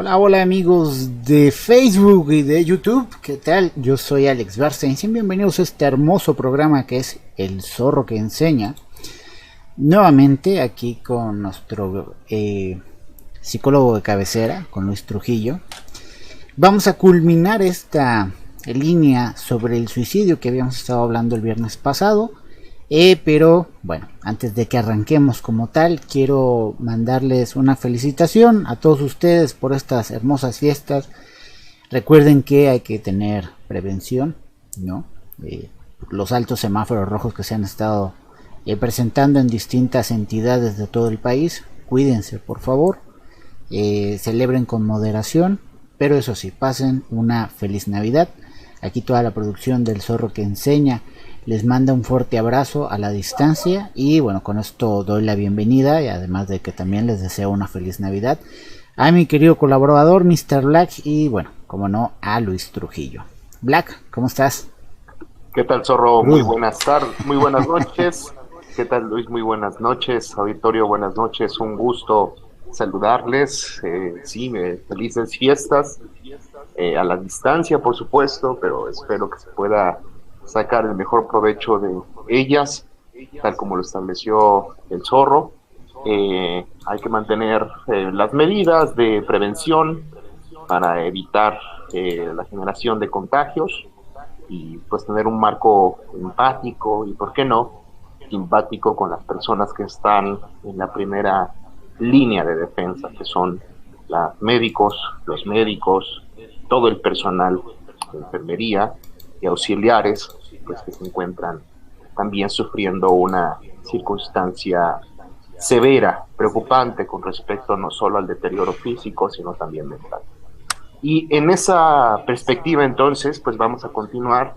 Hola, hola amigos de Facebook y de YouTube, ¿qué tal? Yo soy Alex Bernstein, bienvenidos a este hermoso programa que es El Zorro que Enseña. Nuevamente aquí con nuestro psicólogo de cabecera, con Luis Trujillo. Vamos a culminar esta línea sobre el suicidio que habíamos estado hablando el viernes pasado. Pero bueno, antes de que arranquemos como tal, quiero mandarles una felicitación a todos ustedes por estas hermosas fiestas. Recuerden que hay que tener prevención, ¿no? Los altos semáforos rojos que se han estado presentando en distintas entidades de todo el país. Cuídense, por favor. Celebren con moderación, pero eso sí, pasen una feliz Navidad. Aquí toda la producción del Zorro que Enseña les manda un fuerte abrazo a la distancia y bueno, con esto doy la bienvenida y además de que también les deseo una feliz Navidad a mi querido colaborador Mr. Black y bueno, como no, a Luis Trujillo. Black, ¿cómo estás? ¿Qué tal, Zorro? Muy Crudo. buenas tardes, muy buenas noches. ¿Qué tal, Luis? Muy buenas noches. Auditorio, buenas noches. Un gusto saludarles. Felices fiestas. A la distancia, por supuesto, pero espero que se pueda sacar el mejor provecho de ellas, tal como lo estableció el Zorro. Hay que mantener las medidas de prevención para evitar la generación de contagios y pues tener un marco empático y, ¿por qué no?, simpático con las personas que están en la primera línea de defensa, que son los médicos, todo el personal de enfermería y auxiliares, pues que se encuentran también sufriendo una circunstancia severa, preocupante con respecto no solo al deterioro físico, sino también mental. Y en esa perspectiva, entonces, pues vamos a continuar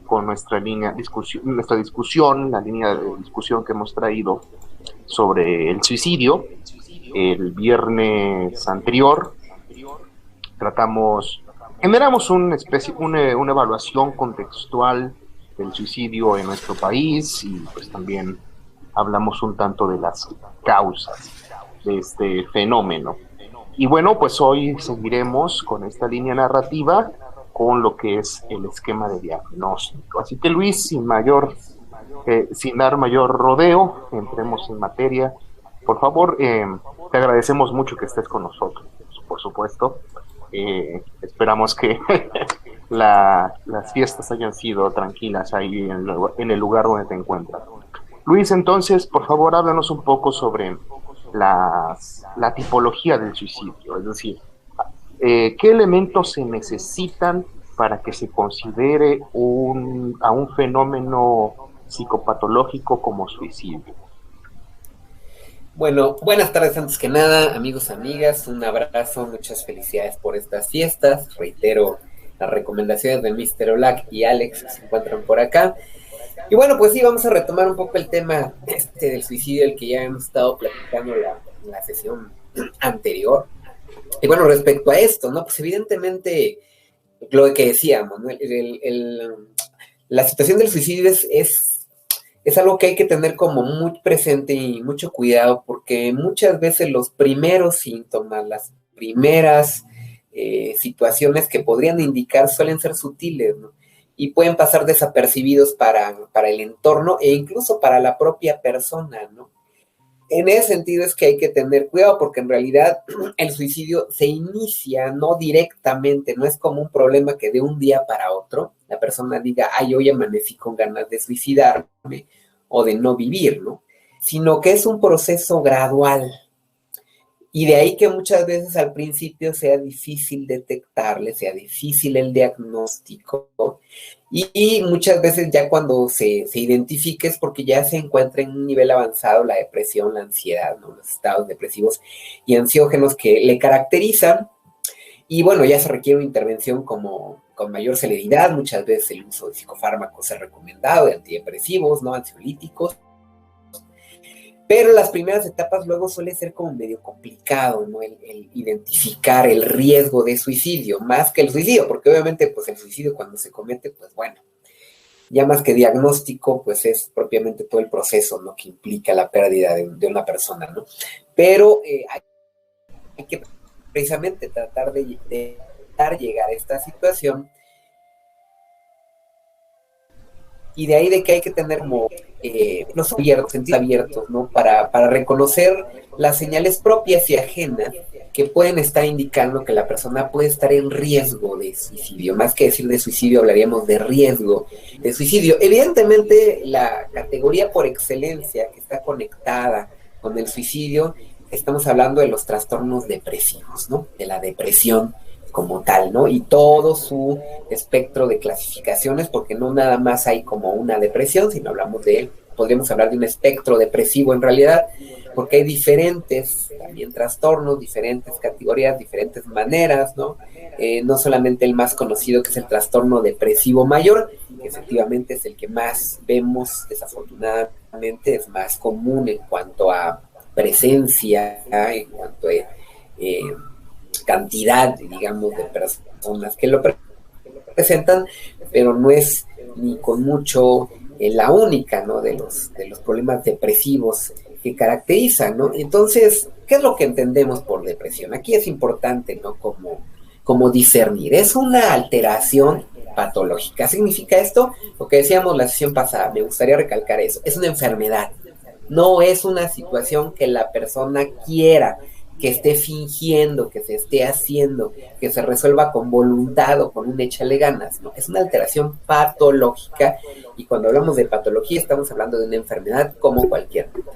con nuestra discusión, la línea de discusión que hemos traído sobre el suicidio. El viernes anterior tratamos, generamos una evaluación contextual del suicidio en nuestro país y pues también hablamos un tanto de las causas de este fenómeno. Y bueno, pues hoy seguiremos con esta línea narrativa con lo que es el esquema de diagnóstico. Así que Luis, sin dar mayor rodeo, entremos en materia. Por favor, te agradecemos mucho que estés con nosotros, por supuesto. Esperamos que las fiestas hayan sido tranquilas ahí en el lugar donde te encuentras. Luis, entonces, por favor, háblanos un poco sobre la tipología del suicidio, es decir, qué elementos se necesitan para que se considere a un fenómeno psicopatológico como suicidio. Bueno, buenas tardes antes que nada, amigos, amigas, un abrazo, muchas felicidades por estas fiestas. Reitero las recomendaciones de Mr. Black y Alex que se encuentran por acá. Y bueno, pues sí, vamos a retomar un poco el tema del suicidio, el que ya hemos estado platicando en la sesión anterior. Y bueno, respecto a esto, ¿no? Pues evidentemente, lo que decíamos, ¿no? La situación del suicidio es algo que hay que tener como muy presente y mucho cuidado, porque muchas veces los primeros síntomas, las primeras situaciones que podrían indicar suelen ser sutiles, ¿no? Y pueden pasar desapercibidos para el entorno e incluso para la propia persona, ¿no? En ese sentido es que hay que tener cuidado porque en realidad el suicidio se inicia no directamente, no es como un problema que de un día para otro la persona diga, ay, hoy amanecí con ganas de suicidarme o de no vivir, ¿no? Sino que es un proceso gradual. Y de ahí que muchas veces al principio sea difícil detectarle, sea difícil el diagnóstico, y muchas veces ya cuando se identifique es porque ya se encuentra en un nivel avanzado la depresión, la ansiedad, ¿no? Los estados depresivos y ansiógenos que le caracterizan. Y bueno, ya se requiere una intervención con mayor celeridad. Muchas veces el uso de psicofármacos es recomendado, de antidepresivos, ¿no? Ansiolíticos. Pero las primeras etapas luego suele ser como medio complicado, ¿no? El identificar el riesgo de suicidio, más que el suicidio, porque obviamente pues el suicidio cuando se comete, pues bueno, ya más que diagnóstico, pues es propiamente todo el proceso, ¿no? Que implica la pérdida de una persona, ¿no? Pero hay que precisamente tratar de llegar a esta situación. Y de ahí de que hay que tener como los sentidos abiertos, ¿no? Para reconocer las señales propias y ajenas que pueden estar indicando que la persona puede estar en riesgo de suicidio. Más que decir de suicidio, hablaríamos de riesgo de suicidio. Evidentemente, la categoría por excelencia que está conectada con el suicidio, estamos hablando de los trastornos depresivos, ¿no? De la depresión como tal, ¿no? Y todo su espectro de clasificaciones, porque no nada más hay como una depresión, sino podríamos hablar de un espectro depresivo en realidad, porque hay diferentes también trastornos, diferentes categorías, diferentes maneras, ¿no? No solamente el más conocido, que es el trastorno depresivo mayor, que efectivamente es el que más vemos, desafortunadamente es más común en cuanto a presencia, en cuanto a cantidad, digamos, de personas que lo presentan, pero no es ni con mucho la única, ¿no? de los problemas depresivos que caracterizan, ¿no? Entonces, ¿qué es lo que entendemos por depresión? Aquí es importante, ¿no? Como discernir. Es una alteración patológica. ¿Significa esto? Lo que decíamos la sesión pasada, me gustaría recalcar eso. Es una enfermedad. No es una situación que la persona quiera, que esté fingiendo, que se esté haciendo, que se resuelva con voluntad o con un échale ganas, ¿no? Es una alteración patológica, y cuando hablamos de patología estamos hablando de una enfermedad como cualquier otra.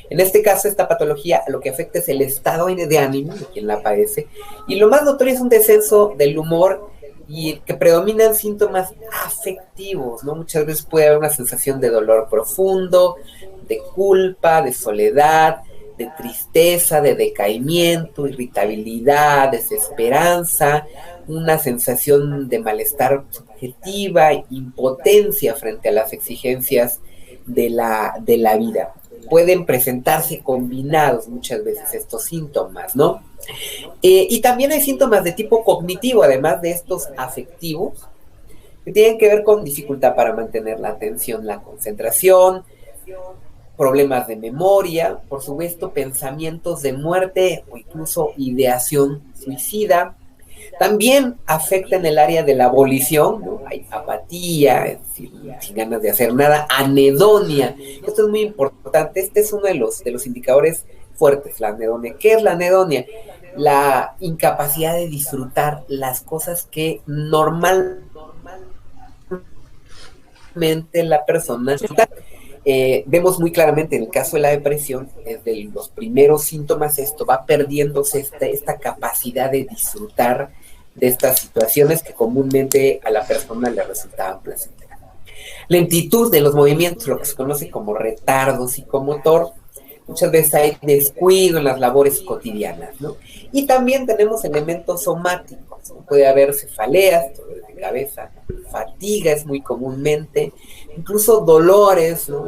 En este caso, esta patología lo que afecta es el estado de ánimo de quien la padece, y lo más notorio es un descenso del humor y que predominan síntomas afectivos, ¿no? Muchas veces puede haber una sensación de dolor profundo, de culpa, de soledad, de tristeza, de decaimiento, irritabilidad, desesperanza, una sensación de malestar subjetiva, impotencia frente a las exigencias de la vida. Pueden presentarse combinados muchas veces estos síntomas, ¿no? Y también hay síntomas de tipo cognitivo, además de estos afectivos, que tienen que ver con dificultad para mantener la atención, la concentración, problemas de memoria, por supuesto, pensamientos de muerte o incluso ideación suicida. También afecta en el área de la volición, ¿no? Hay apatía, es decir, sin ganas de hacer nada, anedonia. Esto es muy importante, este es uno de los indicadores fuertes, la anedonia. ¿Qué es la anedonia? La incapacidad de disfrutar las cosas que normalmente la persona disfruta. Vemos muy claramente en el caso de la depresión, desde los primeros síntomas, esto va perdiéndose esta capacidad de disfrutar de estas situaciones que comúnmente a la persona le resultaban placenteras. Lentitud de los movimientos, lo que se conoce como retardo psicomotor. Muchas veces hay descuido en las labores cotidianas, ¿no? Y también tenemos elementos somáticos, ¿no? Puede haber cefaleas, dolores de cabeza, fatiga es muy comúnmente, incluso dolores, ¿no?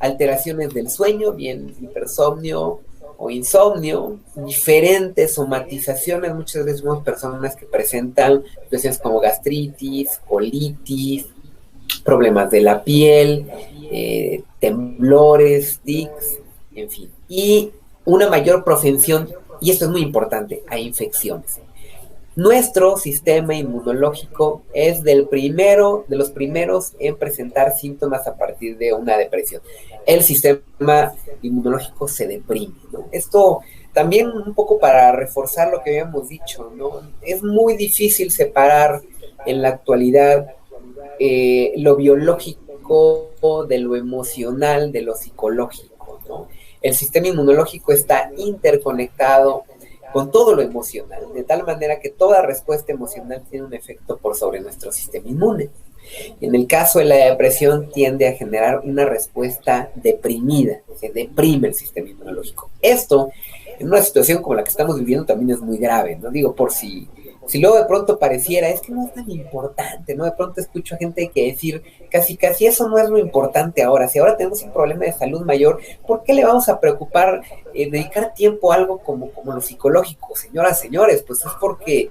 Alteraciones del sueño, bien hipersomnio o insomnio, diferentes somatizaciones. Muchas veces vemos personas que presentan situaciones como gastritis, colitis, problemas de la piel, temblores, tics, en fin. Y una mayor propensión, y esto es muy importante, a infecciones. Nuestro sistema inmunológico es de los primeros en presentar síntomas a partir de una depresión. El sistema inmunológico se deprime, ¿no? Esto también un poco para reforzar lo que habíamos dicho, ¿no? Es muy difícil separar en la actualidad lo biológico de lo emocional, de lo psicológico, ¿no? El sistema inmunológico está interconectado con todo lo emocional, de tal manera que toda respuesta emocional tiene un efecto por sobre nuestro sistema inmune. En el caso de la depresión tiende a generar una respuesta deprimida, se deprime el sistema inmunológico. Esto, en una situación como la que estamos viviendo, también es muy grave, ¿no? Digo, por si luego de pronto pareciera, es que no es tan importante, ¿no? De pronto escucho a gente que decir, casi eso no es lo importante ahora. Si ahora tenemos un problema de salud mayor, ¿por qué le vamos a preocupar dedicar tiempo a algo como lo psicológico? Señoras, señores, pues es porque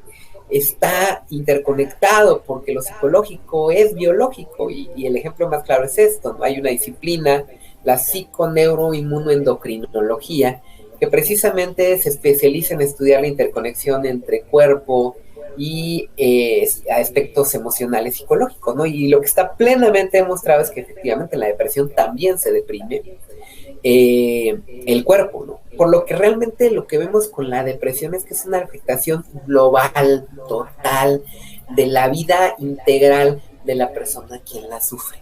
está interconectado, porque lo psicológico es biológico, y el ejemplo más claro es esto, ¿no? Hay una disciplina, la psiconeuroinmunoendocrinología, que precisamente se especializa en estudiar la interconexión entre cuerpo y aspectos emocionales psicológicos, ¿no? Y lo que está plenamente demostrado es que efectivamente en la depresión también se deprime el cuerpo, ¿no? Por lo que realmente lo que vemos con la depresión es que es una afectación global, total, de la vida integral de la persona quien la sufre.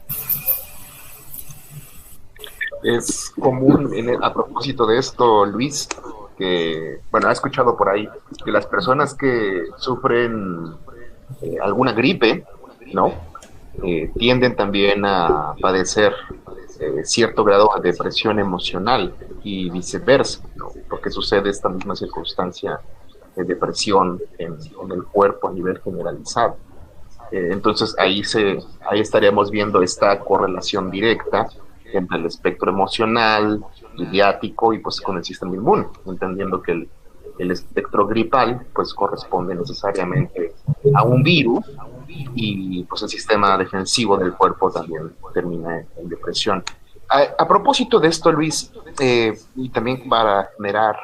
Es común, a propósito de esto, Luis, que, bueno, ha escuchado por ahí que las personas que sufren alguna gripe, ¿no? Tienden también a padecer cierto grado de depresión emocional y viceversa, ¿no? Porque sucede esta misma circunstancia de depresión en el cuerpo a nivel generalizado. Entonces ahí estaríamos viendo esta correlación directa entre el espectro emocional, idiático y pues con el sistema inmune, entendiendo que el espectro gripal pues corresponde necesariamente a un virus y pues el sistema defensivo del cuerpo también termina en depresión. A propósito de esto, Luis, y también para generar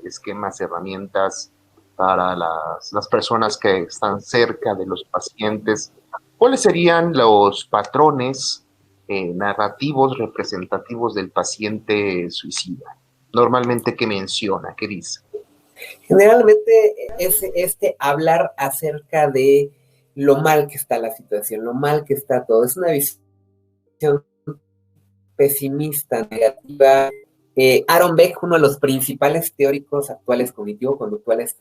esquemas, herramientas para las personas que están cerca de los pacientes, ¿cuáles serían los patrones narrativos representativos del paciente suicida? Normalmente, ¿qué menciona? ¿Qué dice? Generalmente es hablar acerca de lo mal que está la situación, lo mal que está todo. Es una visión pesimista, negativa. Aaron Beck, uno de los principales teóricos actuales cognitivo-conductuales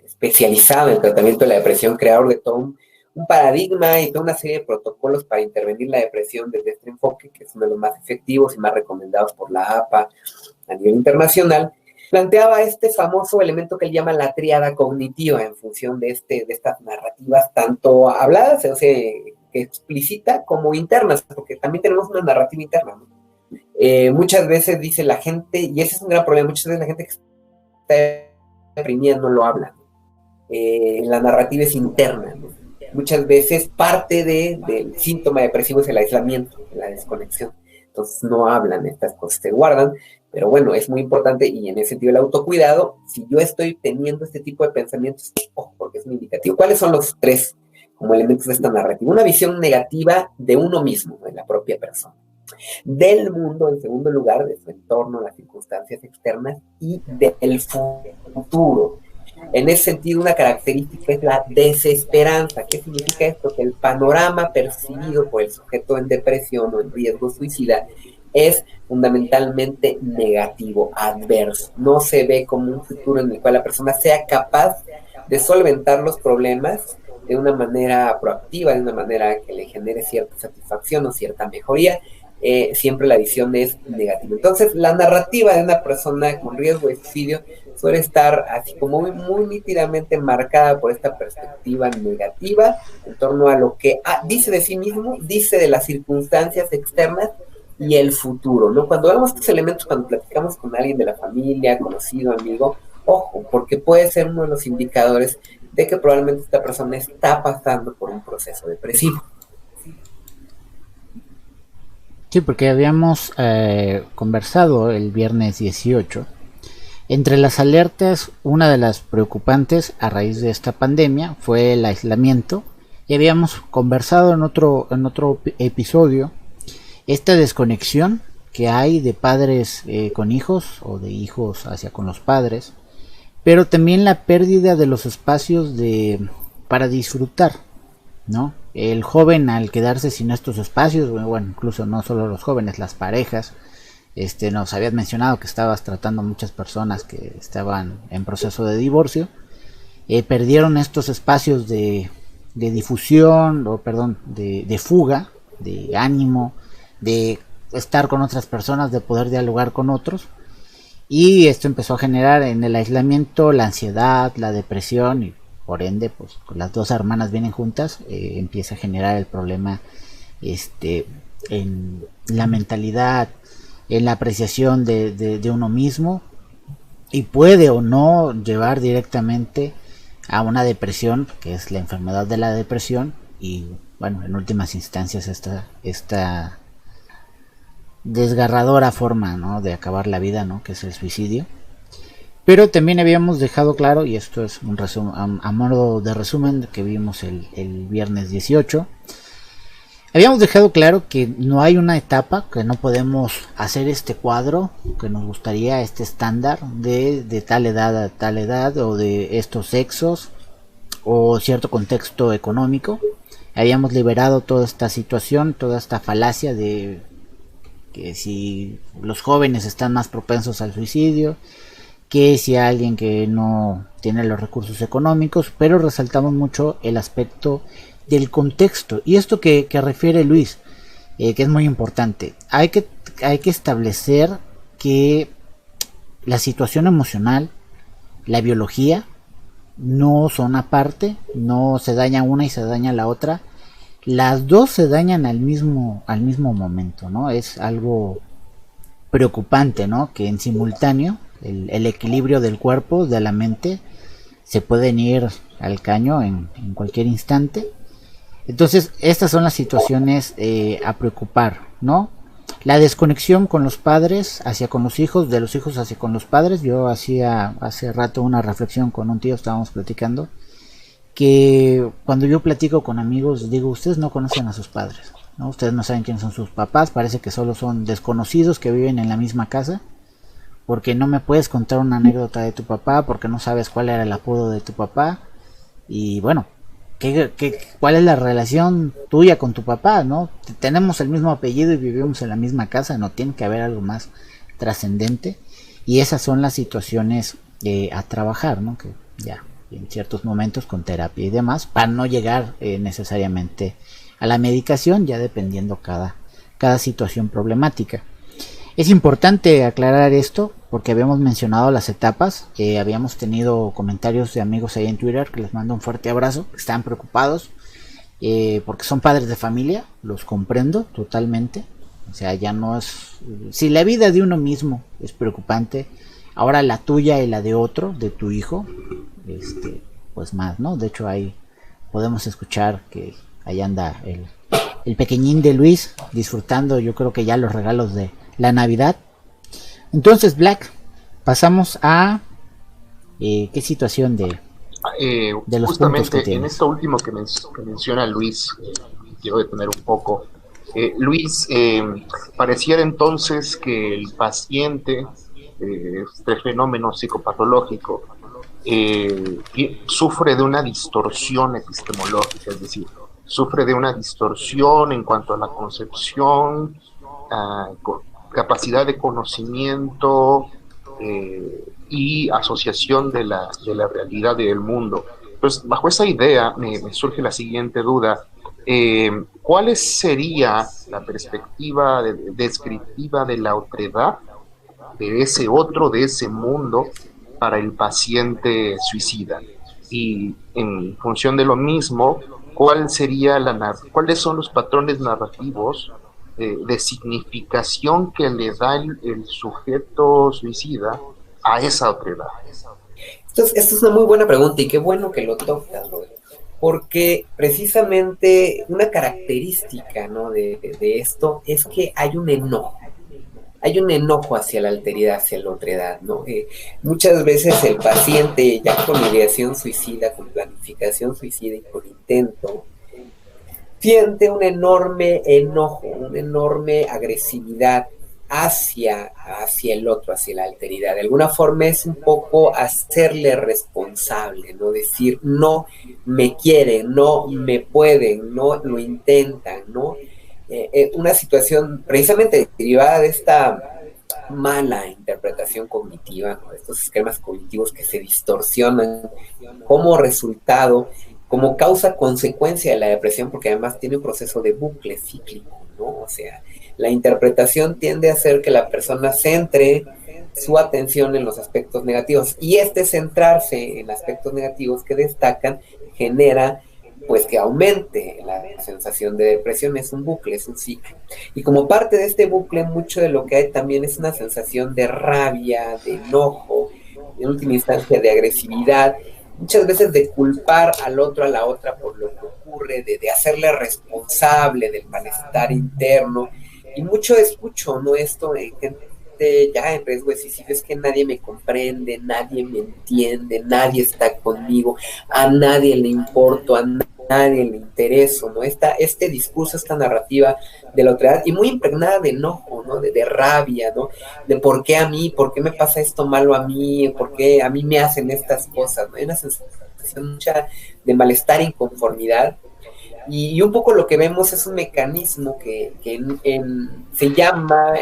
especializado en el tratamiento de la depresión, creador de todo un paradigma y toda una serie de protocolos para intervenir la depresión desde este enfoque, que es uno de los más efectivos y más recomendados por la APA a nivel internacional, planteaba este famoso elemento que él llama la tríada cognitiva en función de estas narrativas tanto habladas, o sea, explícita, como internas, porque también tenemos una narrativa interna, ¿no? Muchas veces dice la gente, y ese es un gran problema, muchas veces la gente que está deprimida no lo habla, ¿no? La narrativa es interna, ¿no? Muchas veces parte del síntoma depresivo es el aislamiento, la desconexión. Entonces no hablan, estas cosas se guardan, pero bueno, es muy importante y en ese sentido el autocuidado, si yo estoy teniendo este tipo de pensamientos, porque es un indicativo. ¿Cuáles son los tres como elementos de esta narrativa? Una visión negativa de uno mismo, de la propia persona, del mundo en segundo lugar, de su entorno, las circunstancias externas y del futuro. En ese sentido, una característica es la desesperanza. ¿Qué significa esto? Que el panorama percibido por el sujeto en depresión o en riesgo suicida es fundamentalmente negativo, adverso. No se ve como un futuro en el cual la persona sea capaz de solventar los problemas de una manera proactiva, de una manera que le genere cierta satisfacción o cierta mejoría. Siempre la visión es negativa. Entonces, la narrativa de una persona con riesgo de suicidio suele estar así como muy nítidamente marcada por esta perspectiva negativa en torno a lo que dice de sí mismo, dice de las circunstancias externas y el futuro, ¿no? Cuando vemos estos elementos, cuando platicamos con alguien de la familia, conocido, amigo, ojo, porque puede ser uno de los indicadores de que probablemente esta persona está pasando por un proceso depresivo. Sí, porque habíamos conversado el viernes 18. Entre las alertas, una de las preocupantes a raíz de esta pandemia fue el aislamiento. Y habíamos conversado en otro episodio esta desconexión que hay de padres con hijos o de hijos hacia con los padres, pero también la pérdida de los espacios para disfrutar, ¿no? El joven, al quedarse sin estos espacios, bueno, incluso no solo los jóvenes, las parejas, nos habías mencionado que estabas tratando a muchas personas que estaban en proceso de divorcio, perdieron estos espacios de difusión, de fuga, de ánimo, de estar con otras personas, de poder dialogar con otros, y esto empezó a generar en el aislamiento la ansiedad, la depresión, y por ende, pues las dos hermanas vienen juntas, empieza a generar el problema en la mentalidad, en la apreciación de uno mismo, y puede o no llevar directamente a una depresión, que es la enfermedad de la depresión, y bueno, en últimas instancias esta desgarradora forma, ¿no?, de acabar la vida, ¿no?, que es el suicidio. Pero también habíamos dejado claro, y esto es un a modo de resumen que vimos el viernes 18, habíamos dejado claro que no hay una etapa, que no podemos hacer este cuadro que nos gustaría, este estándar de tal edad a tal edad, o de estos sexos, o cierto contexto económico. Habíamos liberado toda esta situación, toda esta falacia de que si los jóvenes están más propensos al suicidio, que si alguien que no tiene los recursos económicos, pero resaltamos mucho el aspecto del contexto. Y esto que refiere Luis, que es muy importante, hay que establecer que la situación emocional, la biología, no son aparte, no se daña una y se daña la otra, las dos se dañan al mismo momento, ¿no? Es algo preocupante, ¿no? Que en simultáneo el equilibrio del cuerpo, de la mente, se pueden ir al caño en cualquier instante. Entonces estas son las situaciones a preocupar, ¿no? La desconexión con los padres hacia con los hijos, de los hijos hacia con los padres. Yo hacía hace rato una reflexión con un tío, estábamos platicando, que cuando yo platico con amigos digo, ustedes no conocen a sus padres, ¿no? Ustedes no saben quiénes son sus papás, parece que solo son desconocidos que viven en la misma casa, porque no me puedes contar una anécdota de tu papá, porque no sabes cuál era el apodo de tu papá, y bueno, ¿cuál es la relación tuya con tu papá, ¿no? Tenemos el mismo apellido y vivimos en la misma casa, no tiene que haber algo más trascendente, y esas son las situaciones a trabajar, ¿no? Que ya en ciertos momentos con terapia y demás, para no llegar necesariamente a la medicación, ya dependiendo cada situación problemática. Es importante aclarar esto porque habíamos mencionado las etapas, habíamos tenido comentarios de amigos ahí en Twitter que les mando un fuerte abrazo, que están preocupados porque son padres de familia, los comprendo totalmente. O sea, ya no es, si la vida de uno mismo es preocupante, ahora la tuya y la de otro, de tu hijo, pues más, ¿no? De hecho ahí podemos escuchar que ahí anda el pequeñín de Luis disfrutando, yo creo que ya los regalos de la Navidad. Entonces, Black, pasamos a qué situación de los justamente puntos que en esto último que menciona Luis, quiero detener un poco. Luis, pareciera entonces que el paciente, este fenómeno psicopatológico, sufre de una distorsión epistemológica, es decir, sufre de una distorsión en cuanto a la concepción, capacidad de conocimiento y asociación de la realidad del mundo. Pues bajo esa idea me surge la siguiente duda. ¿Cuál sería la perspectiva descriptiva de la otredad, de ese otro, de ese mundo, para el paciente suicida? Y en función de lo mismo, ¿cuáles son los patrones narrativos de significación que le da el sujeto suicida a esa otredad? Esta es una muy buena pregunta y qué bueno que lo tocas, Robert, porque precisamente una característica, ¿no?, de esto es que hay un enojo hacia la alteridad, hacia la otredad, ¿no? Muchas veces el paciente ya con ideación suicida, con planificación suicida y con intento, siente un enorme enojo, una enorme agresividad hacia el otro, hacia la alteridad. De alguna forma es un poco hacerle responsable, ¿no? Decir, no me quieren, no me pueden, no lo intentan, ¿no? Una situación precisamente derivada de esta mala interpretación cognitiva, ¿no? Estos esquemas cognitivos que se distorsionan como resultado, como causa-consecuencia de la depresión, porque además tiene un proceso de bucle cíclico, ¿no? O sea, la interpretación tiende a hacer que la persona centre su atención en los aspectos negativos, y centrarse en aspectos negativos que destacan genera pues que aumente la sensación de depresión. Es un bucle, es un ciclo. Y como parte de este bucle, mucho de lo que hay también es una sensación de rabia, de enojo, en última instancia de agresividad, muchas veces de culpar al otro, a la otra por lo que ocurre, de hacerle responsable del malestar interno. Y mucho escucho, ¿no?, esto en convierte ya en riesgo de suicidio es que nadie me comprende, nadie me entiende, nadie está conmigo, a nadie le importo, a nadie le intereso, ¿no? Este discurso, esta narrativa de la otredad, y muy impregnada de enojo, ¿no? De rabia, ¿no? De por qué a mí, por qué me pasa esto malo a mí, por qué a mí me hacen estas cosas, ¿no? Hay una sensación mucha de malestar e inconformidad. Y un poco lo que vemos es un mecanismo que se llama,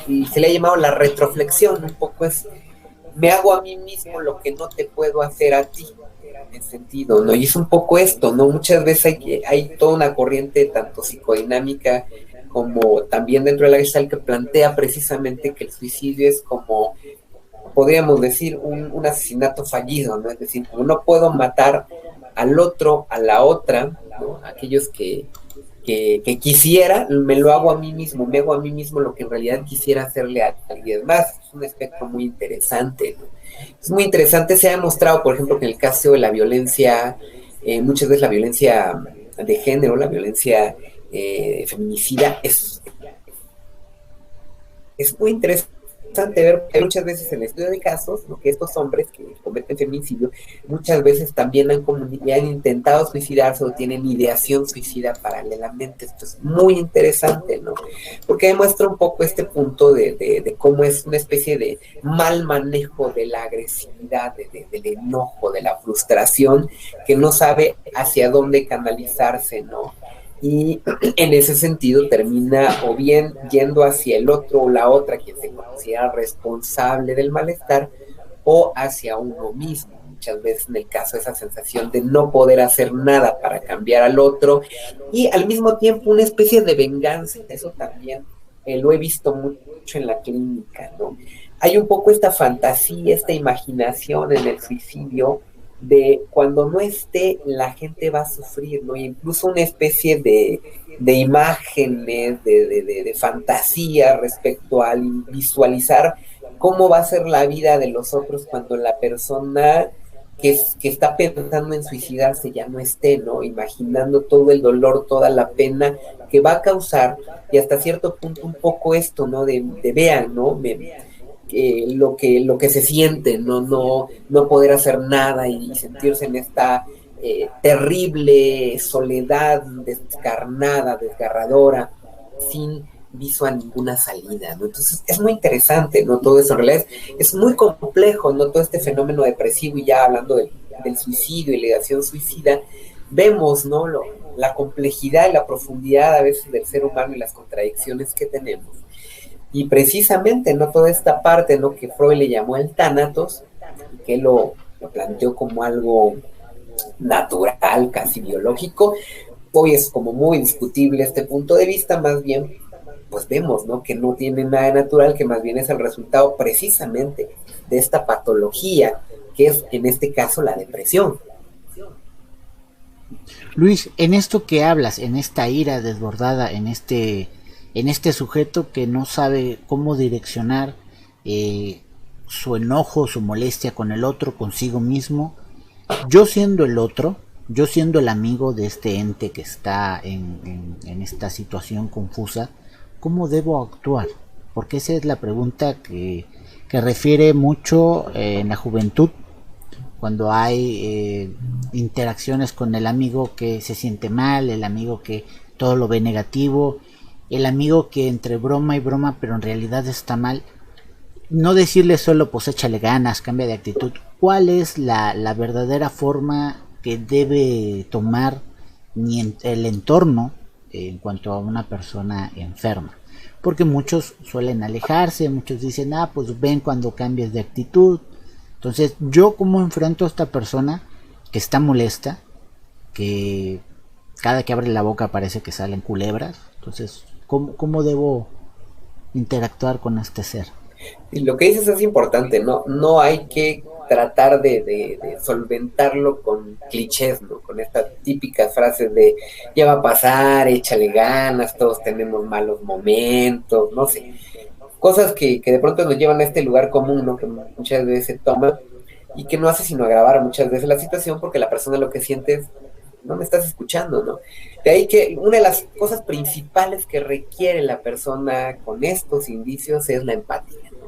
y se le ha llamado la retroflexión, un poco es, me hago a mí mismo lo que no te puedo hacer a ti, en sentido, ¿no? Y es un poco esto, ¿no? Muchas veces hay toda una corriente, tanto psicodinámica como también dentro de la Gestalt, que plantea precisamente que el suicidio es como, podríamos decir, un asesinato fallido, ¿no? Es decir, como no puedo matar al otro, a la otra, ¿no? Aquellos que quisiera, me lo hago a mí mismo, me hago a mí mismo lo que en realidad quisiera hacerle a alguien más. Es un aspecto muy interesante, ¿no? Es muy interesante, se ha demostrado, por ejemplo, que en el caso de la violencia, muchas veces la violencia de género, la violencia feminicida, es muy interesante ver que muchas veces en el estudio de casos, ¿no? Que estos hombres que cometen feminicidio muchas veces también han intentado suicidarse o tienen ideación suicida paralelamente. Esto es muy interesante, ¿no? Porque demuestra un poco este punto de cómo es una especie de mal manejo de la agresividad, del enojo, de la frustración, que no sabe hacia dónde canalizarse, ¿no? Y en ese sentido termina o bien yendo hacia el otro o la otra, quien se considera responsable del malestar, o hacia uno mismo. Muchas veces en el caso esa sensación de no poder hacer nada para cambiar al otro, y al mismo tiempo una especie de venganza. Eso también lo he visto mucho en la clínica, ¿no? Hay un poco esta fantasía, esta imaginación en el suicidio, de cuando no esté, la gente va a sufrir, ¿no? Y incluso una especie de imágenes, de fantasía respecto al visualizar cómo va a ser la vida de los otros cuando la persona que está pensando en suicidarse ya no esté, ¿no? Imaginando todo el dolor, toda la pena que va a causar, y hasta cierto punto un poco esto, ¿no? De vean, ¿no? Lo que se siente, no poder hacer nada y sentirse en esta terrible soledad descarnada, desgarradora, sin viso a ninguna salida, ¿no? Entonces es muy interesante, ¿no? Todo eso en realidad es muy complejo, ¿no? Todo este fenómeno depresivo, y ya hablando del suicidio y la ideación suicida, vemos, ¿no? La complejidad y la profundidad a veces del ser humano y las contradicciones que tenemos. Y precisamente, ¿no? Toda esta parte, ¿no? Que Freud le llamó el tánatos, que lo planteó como algo natural, casi biológico. Hoy es como muy discutible este punto de vista, más bien, pues vemos, ¿no? Que no tiene nada de natural, que más bien es el resultado precisamente de esta patología, que es en este caso la depresión. Luis, en esto que hablas, en esta ira desbordada, en este sujeto que no sabe cómo direccionar su enojo, su molestia con el otro, consigo mismo, yo siendo el otro, yo siendo el amigo de este ente que está en esta situación confusa, ¿cómo debo actuar? Porque esa es la pregunta que refiere mucho en la juventud, cuando hay interacciones con el amigo que se siente mal, el amigo que todo lo ve negativo, el amigo que entre broma y broma pero en realidad está mal. No decirle solo pues échale ganas, cambia de actitud. ¿Cuál es la verdadera forma que debe tomar el entorno en cuanto a una persona enferma? Porque muchos suelen alejarse, muchos dicen, pues ven cuando cambies de actitud. Entonces, ¿yo cómo enfrento a esta persona que está molesta, que cada que abre la boca parece que salen culebras? Entonces, ¿cómo debo interactuar con este ser? Y lo que dices es importante, no hay que tratar de solventarlo con clichés, ¿no? Con estas típicas frases de ya va a pasar, échale ganas, todos tenemos malos momentos, no sé, cosas que de pronto nos llevan a este lugar común, ¿no? Que muchas veces se toma y que no hace sino agravar muchas veces la situación, porque la persona lo que siente es no me estás escuchando, ¿no? De ahí que una de las cosas principales que requiere la persona con estos indicios es la empatía, ¿no?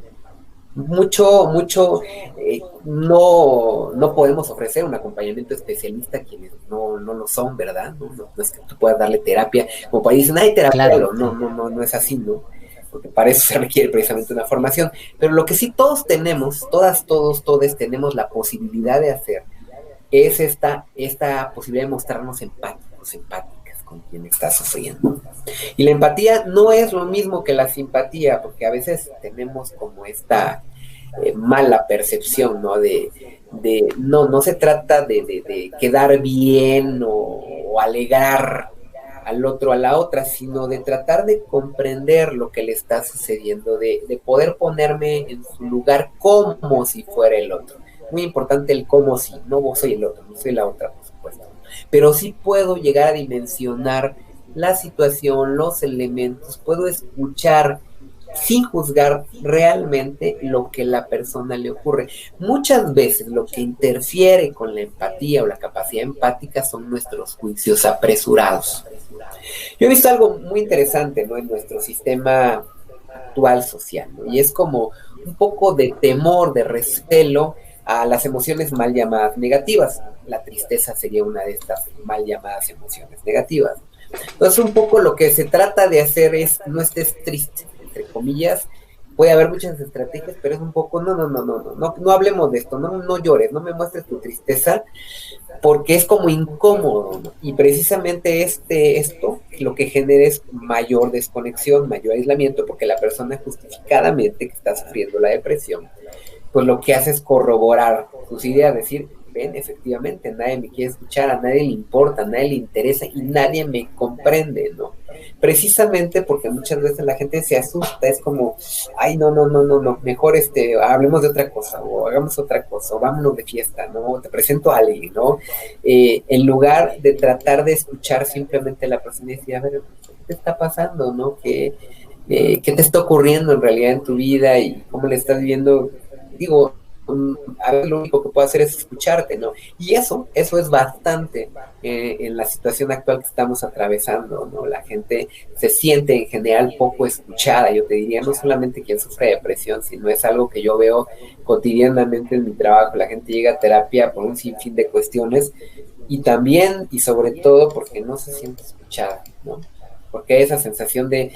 No podemos ofrecer un acompañamiento especialista a quienes no lo son, ¿verdad? No es que tú puedas darle terapia, como para dicen, ay, terapia, Claro. no es así, ¿no? Porque para eso se requiere precisamente una formación. Pero lo que sí todos tenemos, todos tenemos la posibilidad de hacer, es esta posibilidad de mostrarnos empáticas con quien está sufriendo. Y la empatía no es lo mismo que la simpatía, porque a veces tenemos como esta mala percepción, ¿no? No se trata de quedar bien o alegrar al otro, a la otra, sino de tratar de comprender lo que le está sucediendo, de poder ponerme en su lugar como si fuera el otro. Muy importante el cómo si, no vos soy el otro, no soy la otra, por supuesto. Pero sí puedo llegar a dimensionar la situación, los elementos, puedo escuchar sin juzgar realmente lo que la persona le ocurre. Muchas veces lo que interfiere con la empatía o la capacidad empática son nuestros juicios apresurados. Yo he visto algo muy interesante, ¿no? En nuestro sistema actual social, ¿no? Y es como un poco de temor, de recelo a las emociones mal llamadas negativas. La tristeza sería una de estas mal llamadas emociones negativas. Entonces, un poco lo que se trata de hacer es, no estés triste, entre comillas. Puede haber muchas estrategias, pero es un poco, no hablemos de esto, no llores, no me muestres tu tristeza, porque es como incómodo, ¿no? Y precisamente esto lo que genera es mayor desconexión, mayor aislamiento, porque la persona justificadamente que está sufriendo la depresión, pues lo que hace es corroborar sus ideas, decir, ven, efectivamente, nadie me quiere escuchar, a nadie le importa, a nadie le interesa y nadie me comprende, ¿no? Precisamente porque muchas veces la gente se asusta, es como, ay, no, mejor hablemos de otra cosa, o hagamos otra cosa, o vámonos de fiesta, ¿no? Te presento a alguien, ¿no? En lugar de tratar de escuchar simplemente a la persona y decir, a ver, ¿qué te está pasando, no? ¿Qué te está ocurriendo en realidad en tu vida y cómo le estás viviendo? Digo, a ver, lo único que puedo hacer es escucharte, ¿no? Y eso es bastante en la situación actual que estamos atravesando, ¿no? La gente se siente en general poco escuchada, yo te diría, no solamente quien sufre depresión, sino es algo que yo veo cotidianamente en mi trabajo. La gente llega a terapia por un sinfín de cuestiones y también, y sobre todo, porque no se siente escuchada, ¿no? Porque hay esa sensación de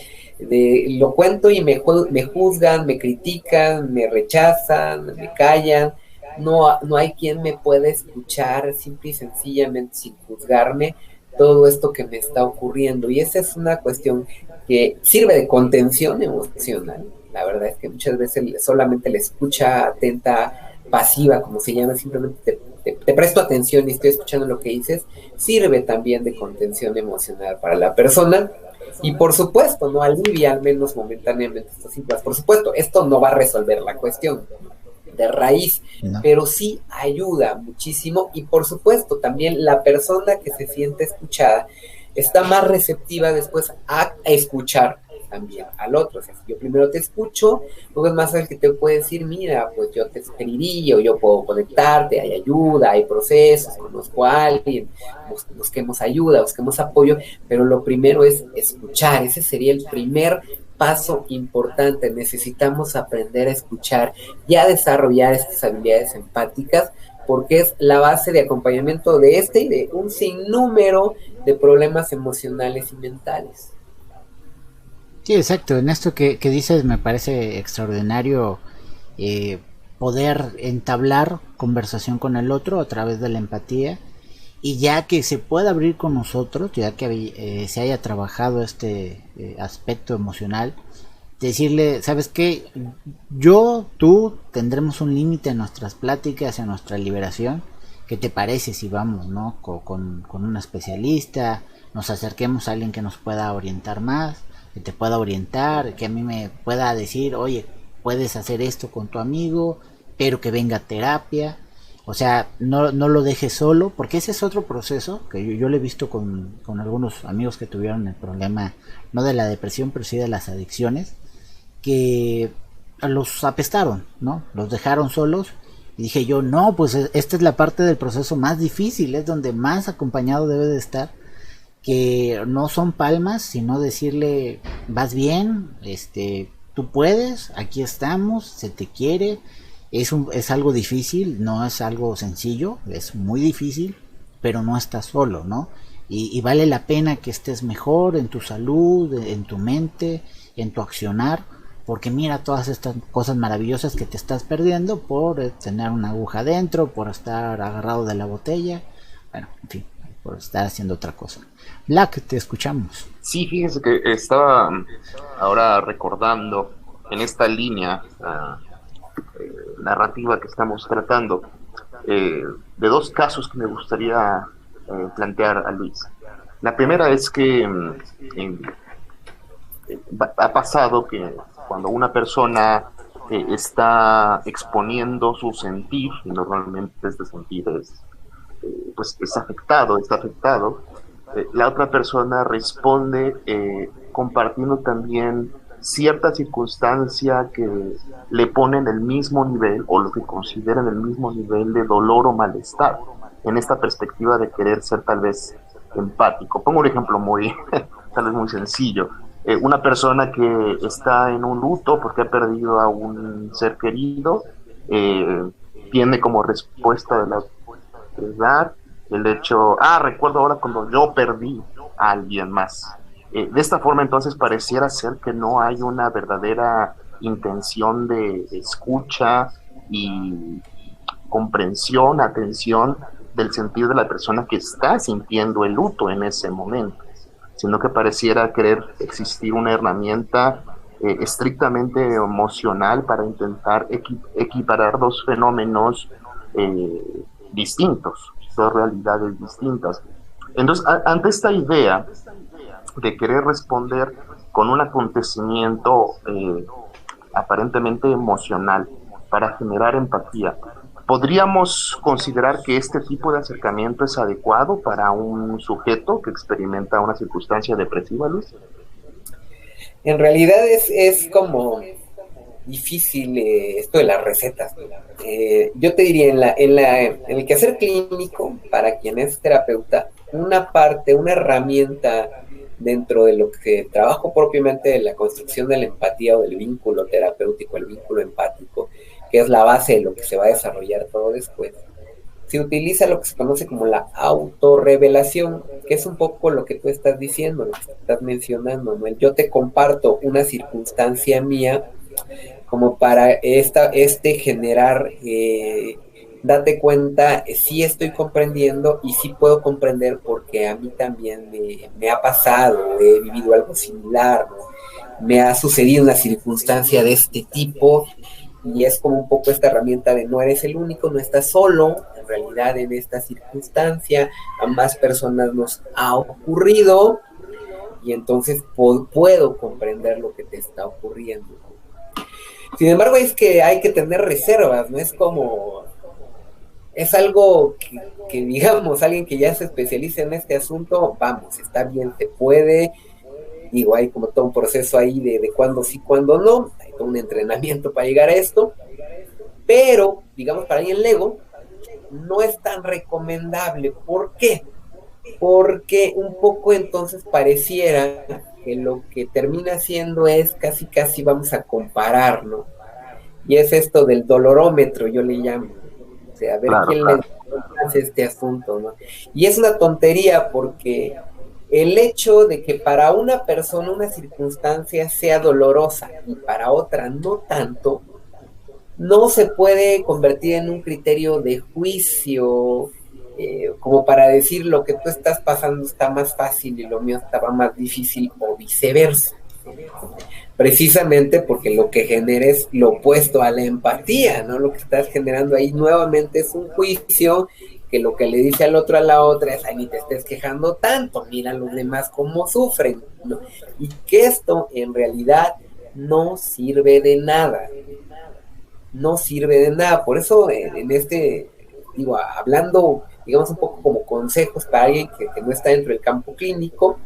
lo cuento y me juzgan, me critican, me rechazan, me callan, no hay quien me pueda escuchar simple y sencillamente sin juzgarme todo esto que me está ocurriendo. Y esa es una cuestión que sirve de contención emocional. La verdad es que muchas veces solamente la escucha atenta, pasiva, como se llama, simplemente te presto atención y estoy escuchando lo que dices, sirve también de contención emocional para la persona. Y por supuesto, no alivia al menos momentáneamente estos síntomas. Por supuesto, esto no va a resolver la cuestión de raíz, no, pero sí ayuda muchísimo. Y por supuesto, también la persona que se siente escuchada está más receptiva después a escuchar también al otro. O sea, si yo primero te escucho, luego es más fácil que te puede decir, mira, pues yo te sugeriría, o yo puedo conectarte, hay ayuda, hay procesos, conozco a alguien, busquemos ayuda, busquemos apoyo, pero lo primero es escuchar. Ese sería el primer paso importante. Necesitamos aprender a escuchar y a desarrollar estas habilidades empáticas, porque es la base de acompañamiento de y de un sinnúmero de problemas emocionales y mentales. Sí, exacto. En esto que dices me parece extraordinario poder entablar conversación con el otro a través de la empatía, y ya que se pueda abrir con nosotros, ya que se haya trabajado este aspecto emocional, decirle, ¿sabes qué? Tú tendremos un límite en nuestras pláticas, en nuestra liberación. ¿Qué te parece si vamos, ¿no? con un especialista, nos acerquemos a alguien que nos pueda orientar más, que te pueda orientar, que a mí me pueda decir, oye, puedes hacer esto con tu amigo, pero que venga a terapia? O sea, no lo dejes solo, porque ese es otro proceso que yo lo he visto con algunos amigos que tuvieron el problema, no de la depresión, pero sí de las adicciones, que los apestaron, ¿no? Los dejaron solos Y dije yo, no, pues esta es la parte del proceso más difícil, es donde más acompañado debe de estar, que no son palmas, sino decirle, vas bien, tú puedes, aquí estamos, se te quiere. Es algo difícil, no es algo sencillo, es muy difícil, pero no estás solo, ¿no? Y vale la pena que estés mejor en tu salud, en tu mente, en tu accionar, porque mira todas estas cosas maravillosas que te estás perdiendo por tener una aguja adentro, por estar agarrado de la botella, bueno, en fin, por estar haciendo otra cosa. Black, te escuchamos. Sí, fíjese que estaba ahora recordando en esta línea narrativa que estamos tratando, de dos casos que me gustaría plantear a Luis. La primera es que ha pasado que cuando una persona está exponiendo su sentir, y normalmente este sentir pues está afectado, la otra persona responde compartiendo también cierta circunstancia que le pone en el mismo nivel o lo que consideran el mismo nivel de dolor o malestar en esta perspectiva de querer ser tal vez empático. Pongo un ejemplo muy tal vez muy sencillo. Una persona que está en un luto porque ha perdido a un ser querido, tiene como respuesta de la autoridad el hecho, recuerdo ahora cuando yo perdí a alguien más. De esta forma entonces pareciera ser que no hay una verdadera intención de escucha y comprensión, atención del sentir de la persona que está sintiendo el luto en ese momento, sino que pareciera querer existir una herramienta estrictamente emocional para intentar equiparar dos fenómenos distintos, dos realidades distintas. Entonces, ante esta idea de querer responder con un acontecimiento aparentemente emocional para generar empatía, ¿podríamos considerar que este tipo de acercamiento es adecuado para un sujeto que experimenta una circunstancia depresiva, Luis? En realidad es como difícil esto de las recetas. Yo te diría, en el quehacer clínico, para quien es terapeuta, una parte, una herramienta dentro de lo que trabajo propiamente de la construcción de la empatía o del vínculo terapéutico, el vínculo empático, que es la base de lo que se va a desarrollar todo después, se utiliza lo que se conoce como la autorrevelación, que es un poco lo que tú estás diciendo, lo que estás mencionando, ¿no? Yo te comparto una circunstancia mía como para generar, date cuenta, sí estoy comprendiendo y sí puedo comprender porque a mí también me ha pasado, he vivido algo similar, ¿no? Me ha sucedido una circunstancia de este tipo. Y es como un poco esta herramienta de no eres el único, no estás solo, en realidad en esta circunstancia a más personas nos ha ocurrido y entonces puedo comprender lo que te está ocurriendo. Sin embargo, es que hay que tener reservas, no es como, es algo que digamos, alguien que ya se especializa en este asunto, vamos, está bien, se puede. Digo, hay como todo un proceso ahí de cuándo sí, cuándo no, hay todo un entrenamiento para llegar a esto, pero, digamos, para alguien lego, no es tan recomendable. ¿Por qué? Porque un poco entonces pareciera que lo que termina siendo es casi vamos a comparar, ¿no? Y es esto del dolorómetro, yo le llamo. O sea, a ver quién le hace este asunto, ¿no? Y es una tontería porque el hecho de que para una persona una circunstancia sea dolorosa y para otra no tanto, no se puede convertir en un criterio de juicio, como para decir lo que tú estás pasando está más fácil y lo mío estaba más difícil o viceversa. Precisamente porque lo que genera es lo opuesto a la empatía, ¿no? Lo que estás generando ahí nuevamente es un juicio que lo que le dice al otro a la otra es, ay, ni te estés quejando tanto, mira a los demás cómo sufren, ¿no? Y que esto en realidad no sirve de nada, no sirve de nada. Por eso digo, hablando, digamos, un poco como consejos para alguien que no está dentro del campo clínico,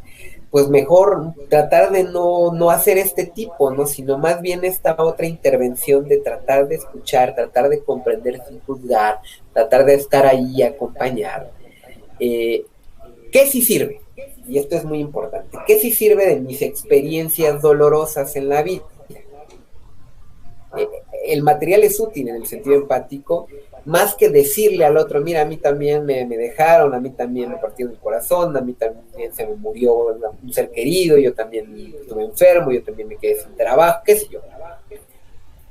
pues mejor tratar de no hacer este tipo, ¿no? Sino más bien esta otra intervención de tratar de escuchar, tratar de comprender sin juzgar, tratar de estar ahí y acompañar. ¿Qué sí sirve? Y esto es muy importante. ¿Qué sí sirve de mis experiencias dolorosas en la vida? El material es útil en el sentido empático, más que decirle al otro, mira, a mí también me dejaron, a mí también me partieron el corazón, a mí también se me murió un ser querido, yo también estuve enfermo, yo también me quedé sin trabajo, qué sé yo.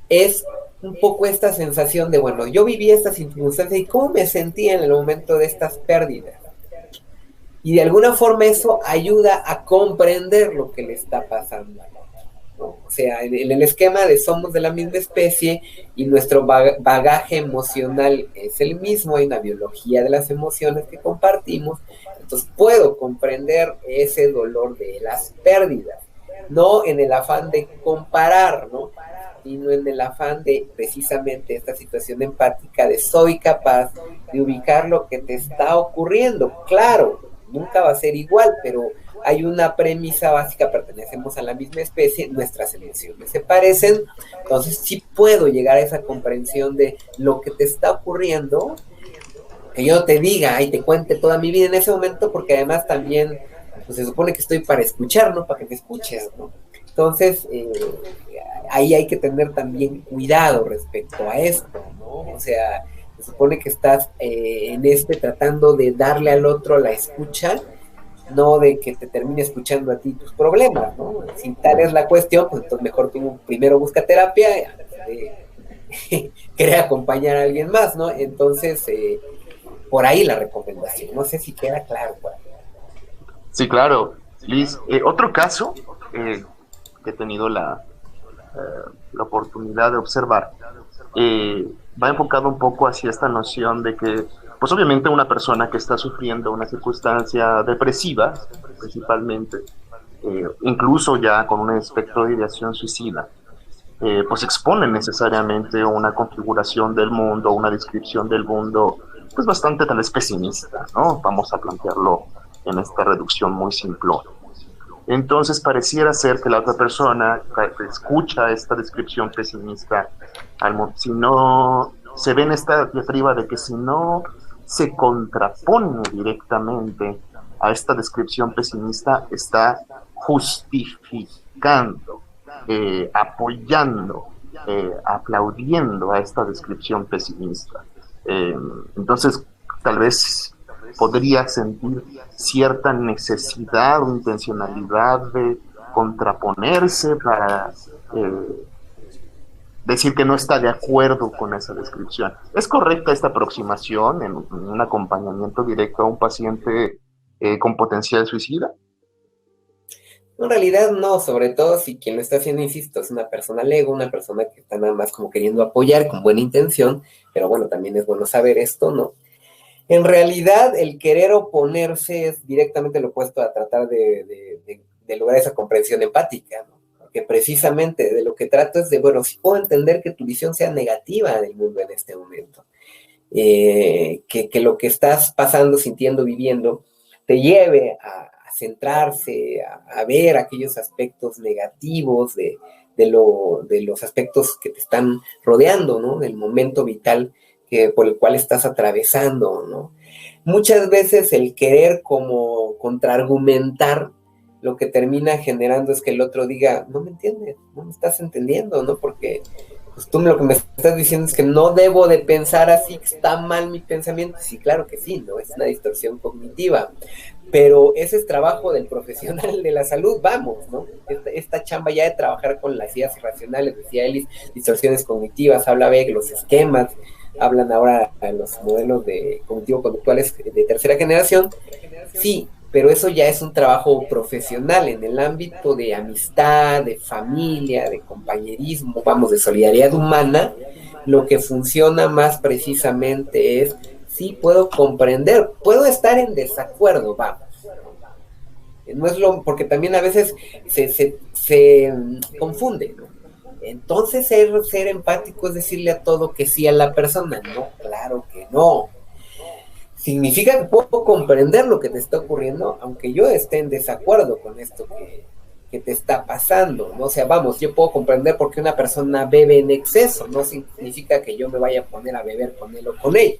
Es un poco esta sensación de, bueno, yo viví estas circunstancias y cómo me sentía en el momento de estas pérdidas. Y de alguna forma eso ayuda a comprender lo que le está pasando. ¿No? O sea, en el esquema de somos de la misma especie y nuestro bagaje emocional es el mismo, hay una biología de las emociones que compartimos, entonces puedo comprender ese dolor de las pérdidas, no en el afán de comparar, ¿no? Sino en el afán de precisamente esta situación empática de soy capaz de ubicar lo que te está ocurriendo. Claro, nunca va a ser igual, pero hay una premisa básica, pertenecemos a la misma especie, nuestras emociones se parecen, entonces sí puedo llegar a esa comprensión de lo que te está ocurriendo, que yo te diga y te cuente toda mi vida en ese momento, porque además también pues, se supone que estoy para escuchar, ¿no? Para que me escuches, ¿no? Entonces, ahí hay que tener también cuidado respecto a esto, ¿no? O sea, se supone que estás en tratando de darle al otro la escucha, no de que te termine escuchando a ti tus problemas, ¿no? Si tal es la cuestión, pues entonces mejor tú primero busca terapia antes de querer acompañar a alguien más, ¿no? Entonces, por ahí la recomendación, no sé si queda claro. Sí, claro, Liz. Otro caso que he tenido la oportunidad de observar va enfocado un poco hacia esta noción de que pues obviamente una persona que está sufriendo una circunstancia depresiva, principalmente, incluso ya con un espectro de ideación suicida, pues expone necesariamente una configuración del mundo, una descripción del mundo, pues bastante tal vez pesimista, ¿no? Vamos a plantearlo en esta reducción muy simple. Entonces pareciera ser que la otra persona que escucha esta descripción pesimista, si no se ve en esta diatriba de que si no se contrapone directamente a esta descripción pesimista, está justificando, apoyando, aplaudiendo a esta descripción pesimista. Entonces, tal vez podría sentir cierta necesidad o intencionalidad de contraponerse para decir que no está de acuerdo con esa descripción. ¿Es correcta esta aproximación en un acompañamiento directo a un paciente con potencial suicida? En realidad no, sobre todo si quien lo está haciendo, insisto, es una persona lego, una persona que está nada más como queriendo apoyar con buena intención, pero bueno, también es bueno saber esto, ¿no? En realidad, el querer oponerse es directamente lo opuesto a tratar de lograr esa comprensión empática, ¿no? Porque precisamente de lo que trato es de, bueno, si puedo entender que tu visión sea negativa del mundo en este momento, que lo que estás pasando, sintiendo, viviendo, te lleve a centrarse, a ver aquellos aspectos negativos de los aspectos que te están rodeando, ¿no? Del momento vital por el cual estás atravesando, ¿no? Muchas veces el querer como contraargumentar lo que termina generando es que el otro diga, no me entiendes, no me estás entendiendo, ¿no? Porque pues tú lo que me estás diciendo es que no debo de pensar así, que está mal mi pensamiento. Sí, claro que sí, ¿no? Es una distorsión cognitiva. Pero ese es trabajo del profesional de la salud, vamos, ¿no? Esta chamba ya de trabajar con las ideas irracionales, decía Ellis, distorsiones cognitivas, habla Beck, los esquemas, hablan ahora a los modelos de cognitivo-conductuales de tercera generación, sí, pero eso ya es un trabajo profesional en el ámbito de amistad, de familia, de compañerismo, vamos, de solidaridad humana. Lo que funciona más precisamente es, sí, puedo comprender, puedo estar en desacuerdo, vamos. No es porque también a veces se confunde, ¿no? Entonces ser empático es decirle a todo que sí a la persona. No, claro que no. significa que puedo comprender lo que te está ocurriendo, aunque yo esté en desacuerdo con esto que te está pasando, ¿no? O sea, vamos, yo puedo comprender por qué una persona bebe en exceso, no significa que yo me vaya a poner a beber con él o con ella.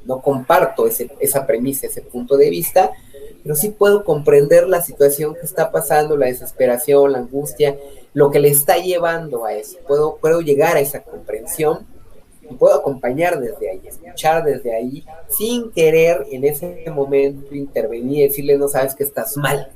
No comparto esa premisa, ese punto de vista, pero sí puedo comprender la situación que está pasando, la desesperación, la angustia, lo que le está llevando a eso. Puedo llegar a esa comprensión y puedo acompañar desde ahí, escuchar desde ahí, sin querer en ese momento intervenir y decirle, no sabes que estás mal.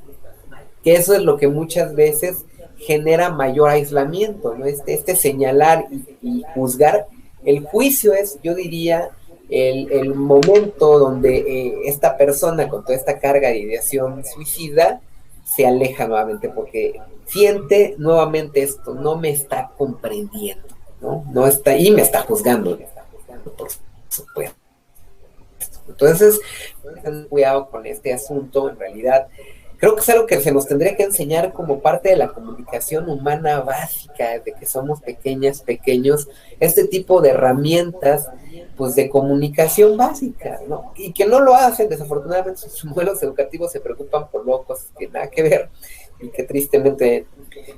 Que eso es lo que muchas veces genera mayor aislamiento, ¿no? Este señalar y juzgar. El juicio es, yo diría, el momento donde esta persona con toda esta carga de ideación suicida se aleja nuevamente porque siente nuevamente esto, no me está comprendiendo, no está, y me está juzgando, por supuesto. Entonces, ten cuidado con este asunto. En realidad creo que es algo que se nos tendría que enseñar como parte de la comunicación humana básica, de que somos pequeños, este tipo de herramientas, pues de comunicación básica, ¿no? Y que no lo hacen, desafortunadamente sus modelos educativos se preocupan por cosas que nada que ver y que tristemente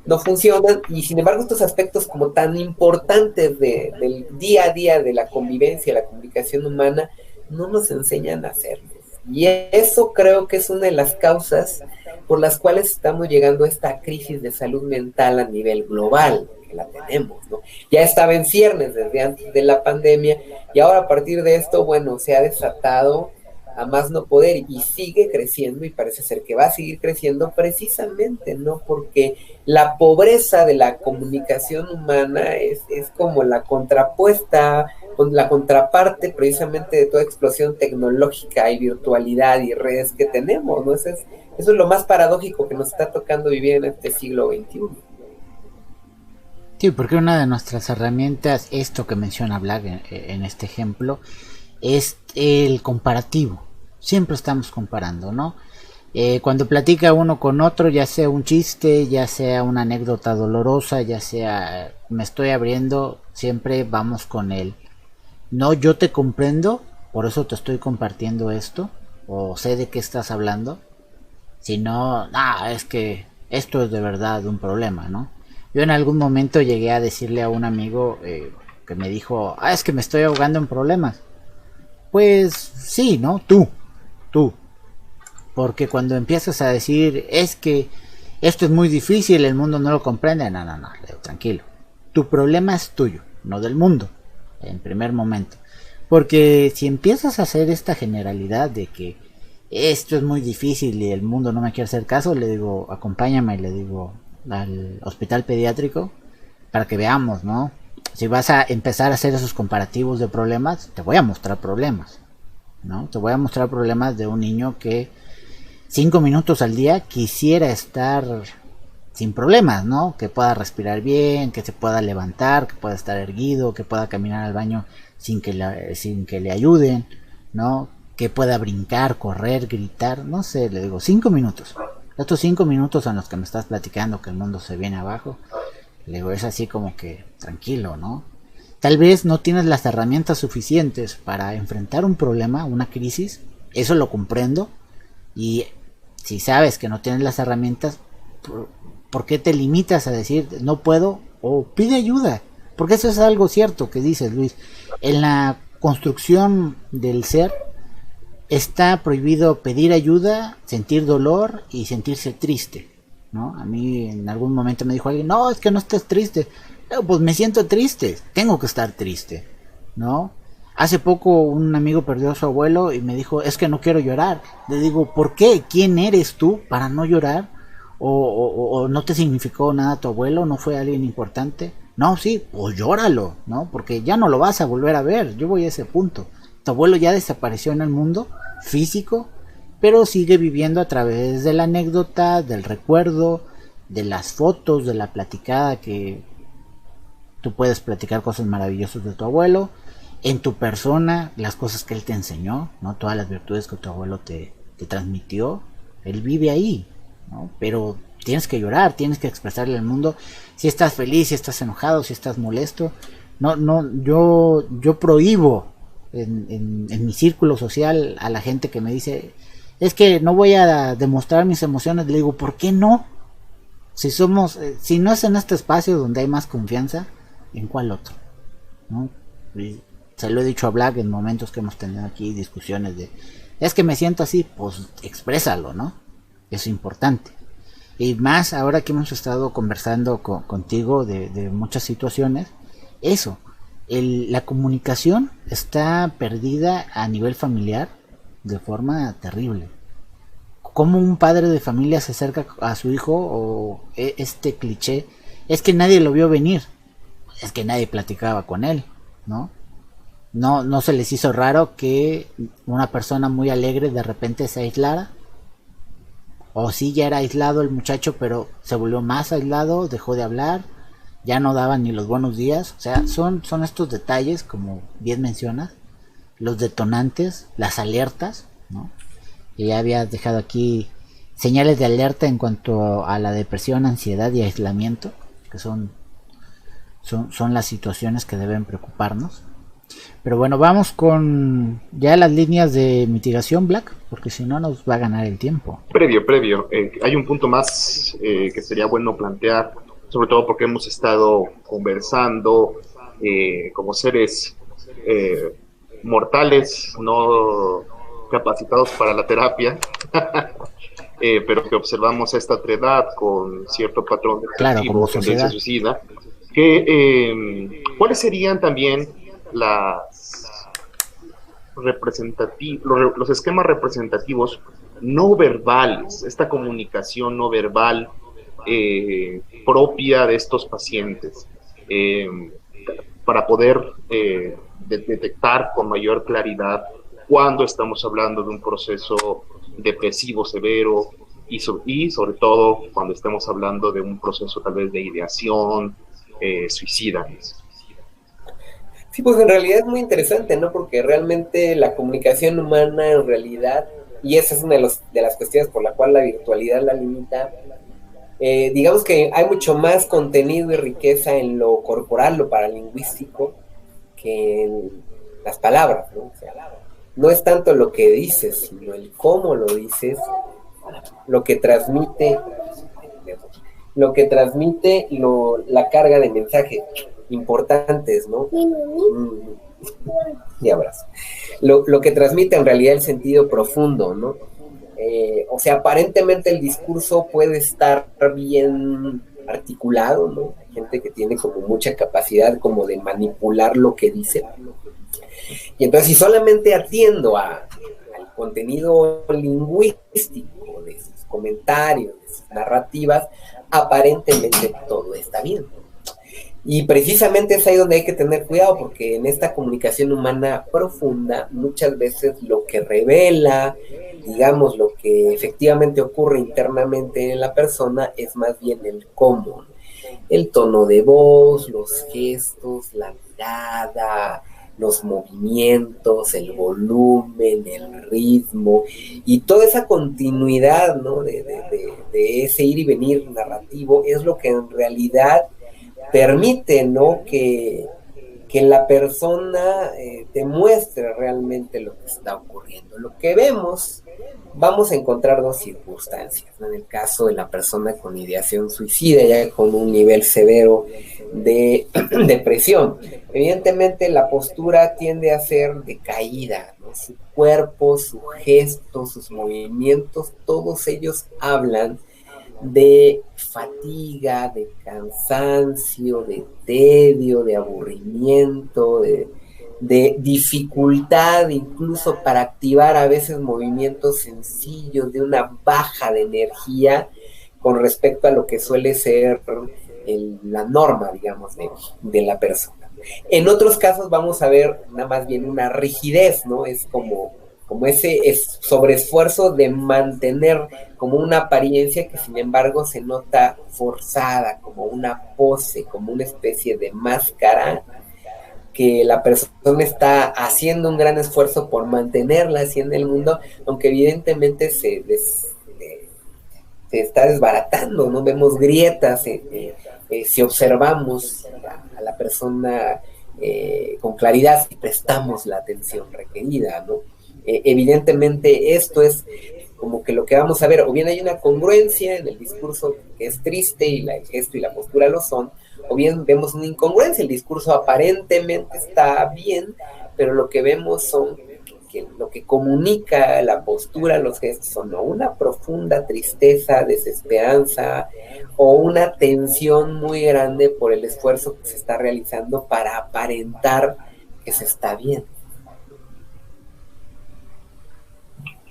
no funcionan, y sin embargo estos aspectos como tan importantes del día a día de la convivencia, la comunicación humana, no nos enseñan a hacerlo. Y eso creo que es una de las causas por las cuales estamos llegando a esta crisis de salud mental a nivel global, que la tenemos, ¿no? Ya estaba en ciernes desde antes de la pandemia, y ahora a partir de esto, bueno, se ha desatado a más no poder y sigue creciendo, y parece ser que va a seguir creciendo precisamente, ¿no? Porque la pobreza de la comunicación humana es como la contrapuesta, la contraparte precisamente de toda explosión tecnológica y virtualidad y redes que tenemos, ¿no? Eso es lo más paradójico que nos está tocando vivir en este siglo XXI. Sí, porque una de nuestras herramientas, esto que menciona Black en este ejemplo, es el comparativo. Siempre estamos comparando, ¿no? Cuando platica uno con otro, ya sea un chiste, ya sea una anécdota dolorosa, ya sea me estoy abriendo, siempre vamos con él. No, yo te comprendo, por eso te estoy compartiendo esto, o sé de qué estás hablando. Sino, es que esto es de verdad un problema, ¿no? Yo en algún momento llegué a decirle a un amigo que me dijo, es que me estoy ahogando en problemas. Pues sí, ¿no? Tú. Porque cuando empiezas a decir, es que esto es muy difícil, el mundo no lo comprende, no, tranquilo. Tu problema es tuyo, no del mundo, en primer momento. Porque si empiezas a hacer esta generalidad de que esto es muy difícil y el mundo no me quiere hacer caso, le digo, acompáñame, le digo, al hospital pediátrico para que veamos, ¿no? Si vas a empezar a hacer esos comparativos de problemas, te voy a mostrar problemas, ¿no? Te voy a mostrar problemas de un niño que 5 minutos al día quisiera estar sin problemas, ¿no? Que pueda respirar bien, que se pueda levantar, que pueda estar erguido, que pueda caminar al baño sin que le ayuden, ¿no? Que pueda brincar, correr, gritar, no sé, le digo 5 minutos. Estos 5 minutos en los que me estás platicando que el mundo se viene abajo, le digo, es así como que tranquilo, ¿no? Tal vez no tienes las herramientas suficientes para enfrentar un problema, una crisis, eso lo comprendo, y si sabes que no tienes las herramientas, ¿por qué te limitas a decir no puedo? O pide ayuda, porque eso es algo cierto que dices, Luis. En la construcción del ser está prohibido pedir ayuda, sentir dolor y sentirse triste, ¿no? A mí en algún momento me dijo alguien, no, es que no estés triste. Pues me siento triste, tengo que estar triste, ¿no? Hace poco un amigo perdió a su abuelo y me dijo, es que no quiero llorar. Le digo, ¿por qué? ¿Quién eres tú para no llorar? ¿O no te significó nada tu abuelo? ¿No fue alguien importante? No, sí, pues llóralo, ¿no? Porque ya no lo vas a volver a ver, yo voy a ese punto. Tu abuelo ya desapareció en el mundo físico, pero sigue viviendo a través de la anécdota, del recuerdo, de las fotos, de la platicada, que tú puedes platicar cosas maravillosas de tu abuelo, en tu persona, las cosas que él te enseñó, ¿no? Todas las virtudes que tu abuelo te transmitió, él vive ahí, ¿no? Pero tienes que llorar, tienes que expresarle al mundo si estás feliz, si estás enojado, si estás molesto. No, yo prohíbo en mi círculo social a la gente que me dice, es que no voy a demostrar mis emociones. Le digo, ¿por qué no? Si no es en este espacio donde hay más confianza, ¿en cuál otro? ¿No? Y se lo he dicho a Black en momentos que hemos tenido aquí discusiones de, es que me siento así, pues exprésalo, ¿no? Es importante. Y más ahora que hemos estado conversando contigo de muchas situaciones, eso, la comunicación está perdida a nivel familiar de forma terrible. Cómo un padre de familia se acerca a su hijo, o este cliché, es que nadie lo vio venir, es que nadie platicaba con él, ¿no? No se les hizo raro que una persona muy alegre de repente se aislara, o sí ya era aislado el muchacho, pero se volvió más aislado, dejó de hablar, ya no daba ni los buenos días. O sea, son estos detalles, como bien mencionas, los detonantes, las alertas, ¿no? Y ya había dejado aquí señales de alerta en cuanto a la depresión, ansiedad y aislamiento, que son las situaciones que deben preocuparnos. Pero bueno, vamos con ya las líneas de mitigación, Black, porque si no nos va a ganar el tiempo. Previo, hay un punto más que sería bueno plantear, sobre todo porque hemos estado conversando como seres mortales, no capacitados para la terapia, pero que observamos esta otra edad con cierto patrón depresivo, tendencia suicida, ¿cuáles serían también los esquemas representativos no verbales, esta comunicación no verbal propia de estos pacientes, para poder detectar con mayor claridad cuando estamos hablando de un proceso depresivo severo y sobre todo cuando estemos hablando de un proceso tal vez de ideación suicida? Sí, pues en realidad es muy interesante, ¿no? Porque realmente la comunicación humana en realidad, y esa es una de las cuestiones por la cual la virtualidad la limita, digamos que hay mucho más contenido y riqueza en lo corporal, lo paralingüístico, que en las palabras, ¿no? O sea, no es tanto lo que dices, sino el cómo lo dices, lo que transmite la carga de mensajes importantes, ¿no? Y abrazo. Lo que transmite en realidad el sentido profundo, ¿no? O sea, aparentemente el discurso puede estar bien articulado, ¿no? Hay gente que tiene como mucha capacidad como de manipular lo que dice. Y entonces, si solamente atiendo al contenido lingüístico de sus comentarios, de sus narrativas, aparentemente todo está bien. Y precisamente es ahí donde hay que tener cuidado, porque en esta comunicación humana profunda, muchas veces lo que revela, digamos, lo que efectivamente ocurre internamente en la persona es más bien el cómo, el tono de voz, los gestos, la mirada, los movimientos, el volumen, el ritmo y toda esa continuidad, ¿no? de ese ir y venir narrativo es lo que en realidad permite, ¿no? que la persona te muestre realmente lo que está ocurriendo. Lo que vamos a encontrar dos circunstancias, ¿no? En el caso de la persona con ideación suicida, ya con un nivel severo de depresión, evidentemente la postura tiende a ser decaída, ¿no? Su cuerpo, su gesto, sus movimientos, todos ellos hablan de fatiga, de cansancio, de tedio, de aburrimiento, de dificultad incluso para activar a veces movimientos sencillos, de una baja de energía con respecto a lo que suele ser la norma, digamos, de la persona. En otros casos vamos a ver nada más bien una rigidez, ¿no? Es como ese sobreesfuerzo de mantener como una apariencia que sin embargo se nota forzada, como una pose, como una especie de máscara que la persona está haciendo un gran esfuerzo por mantenerla así en el mundo, aunque evidentemente se está desbaratando, ¿no? Vemos grietas, si observamos a la persona con claridad si prestamos la atención requerida, ¿no? Evidentemente esto es como que lo que vamos a ver, o bien hay una congruencia en el discurso que es triste y el gesto y la postura lo son, o bien vemos una incongruencia, el discurso aparentemente está bien, pero lo que vemos son que lo que comunica la postura, los gestos, son ¿no? una profunda tristeza, desesperanza o una tensión muy grande por el esfuerzo que se está realizando para aparentar que se está bien.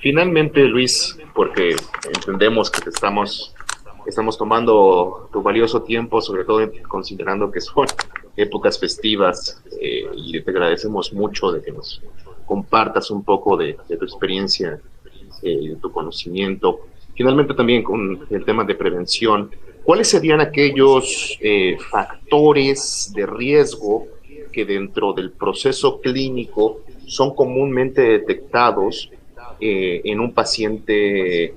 Finalmente, Luis, porque entendemos que estamos tomando tu valioso tiempo, sobre todo considerando que son épocas festivas, y te agradecemos mucho de que nos compartas un poco de tu experiencia, de tu conocimiento. Finalmente también con el tema de prevención, ¿cuáles serían aquellos factores de riesgo que dentro del proceso clínico son comúnmente detectados en un paciente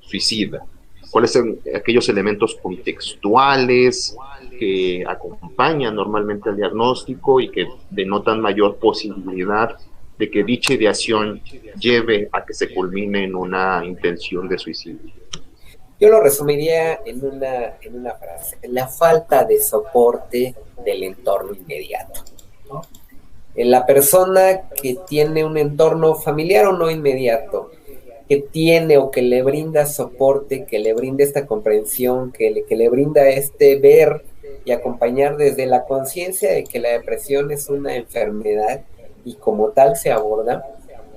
suicida? ¿Cuáles son aquellos elementos contextuales que acompañan normalmente al diagnóstico y que denotan mayor posibilidad de que dicha ideación lleve a que se culmine en una intención de suicidio? Yo lo resumiría en una frase: la falta de soporte del entorno inmediato, ¿no? La persona que tiene un entorno familiar o no inmediato, que tiene o que le brinda soporte, que le brinda esta comprensión, que le brinda este ver y acompañar desde la conciencia de que la depresión es una enfermedad y como tal se aborda,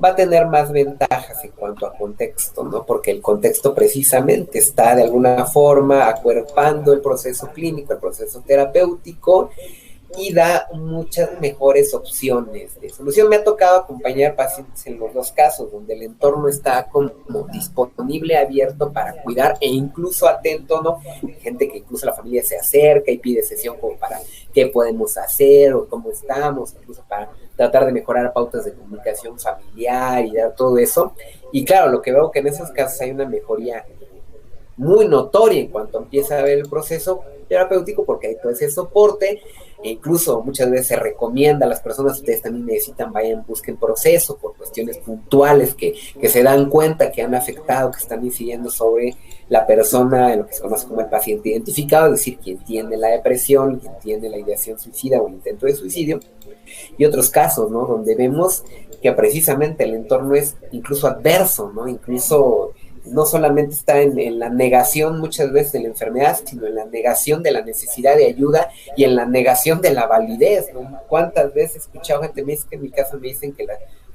va a tener más ventajas en cuanto a contexto, ¿no? Porque el contexto precisamente está de alguna forma acuerpando el proceso clínico, el proceso terapéutico, y da muchas mejores opciones de solución. Me ha tocado acompañar pacientes en los dos casos, donde el entorno está como disponible, abierto para cuidar e incluso atento, ¿no? Gente que incluso la familia se acerca y pide sesión como para qué podemos hacer o cómo estamos, incluso para tratar de mejorar pautas de comunicación familiar y dar todo eso. Y claro, lo que veo que en esos casos hay una mejoría muy notoria en cuanto empieza a ver el proceso terapéutico, porque hay todo ese soporte, e incluso muchas veces se recomienda a las personas, ustedes también necesitan, vayan, busquen proceso por cuestiones puntuales que se dan cuenta que han afectado, que están incidiendo sobre la persona, en lo que se conoce como el paciente identificado, es decir, quien tiene la depresión, quien tiene la ideación suicida o el intento de suicidio, y otros casos, ¿no? Donde vemos que precisamente el entorno es incluso adverso, ¿no? Incluso no solamente está en la negación muchas veces de la enfermedad, sino en la negación de la necesidad de ayuda y en la negación de la validez, ¿no? ¿Cuántas veces he escuchado gente me dice que en mi caso me dicen que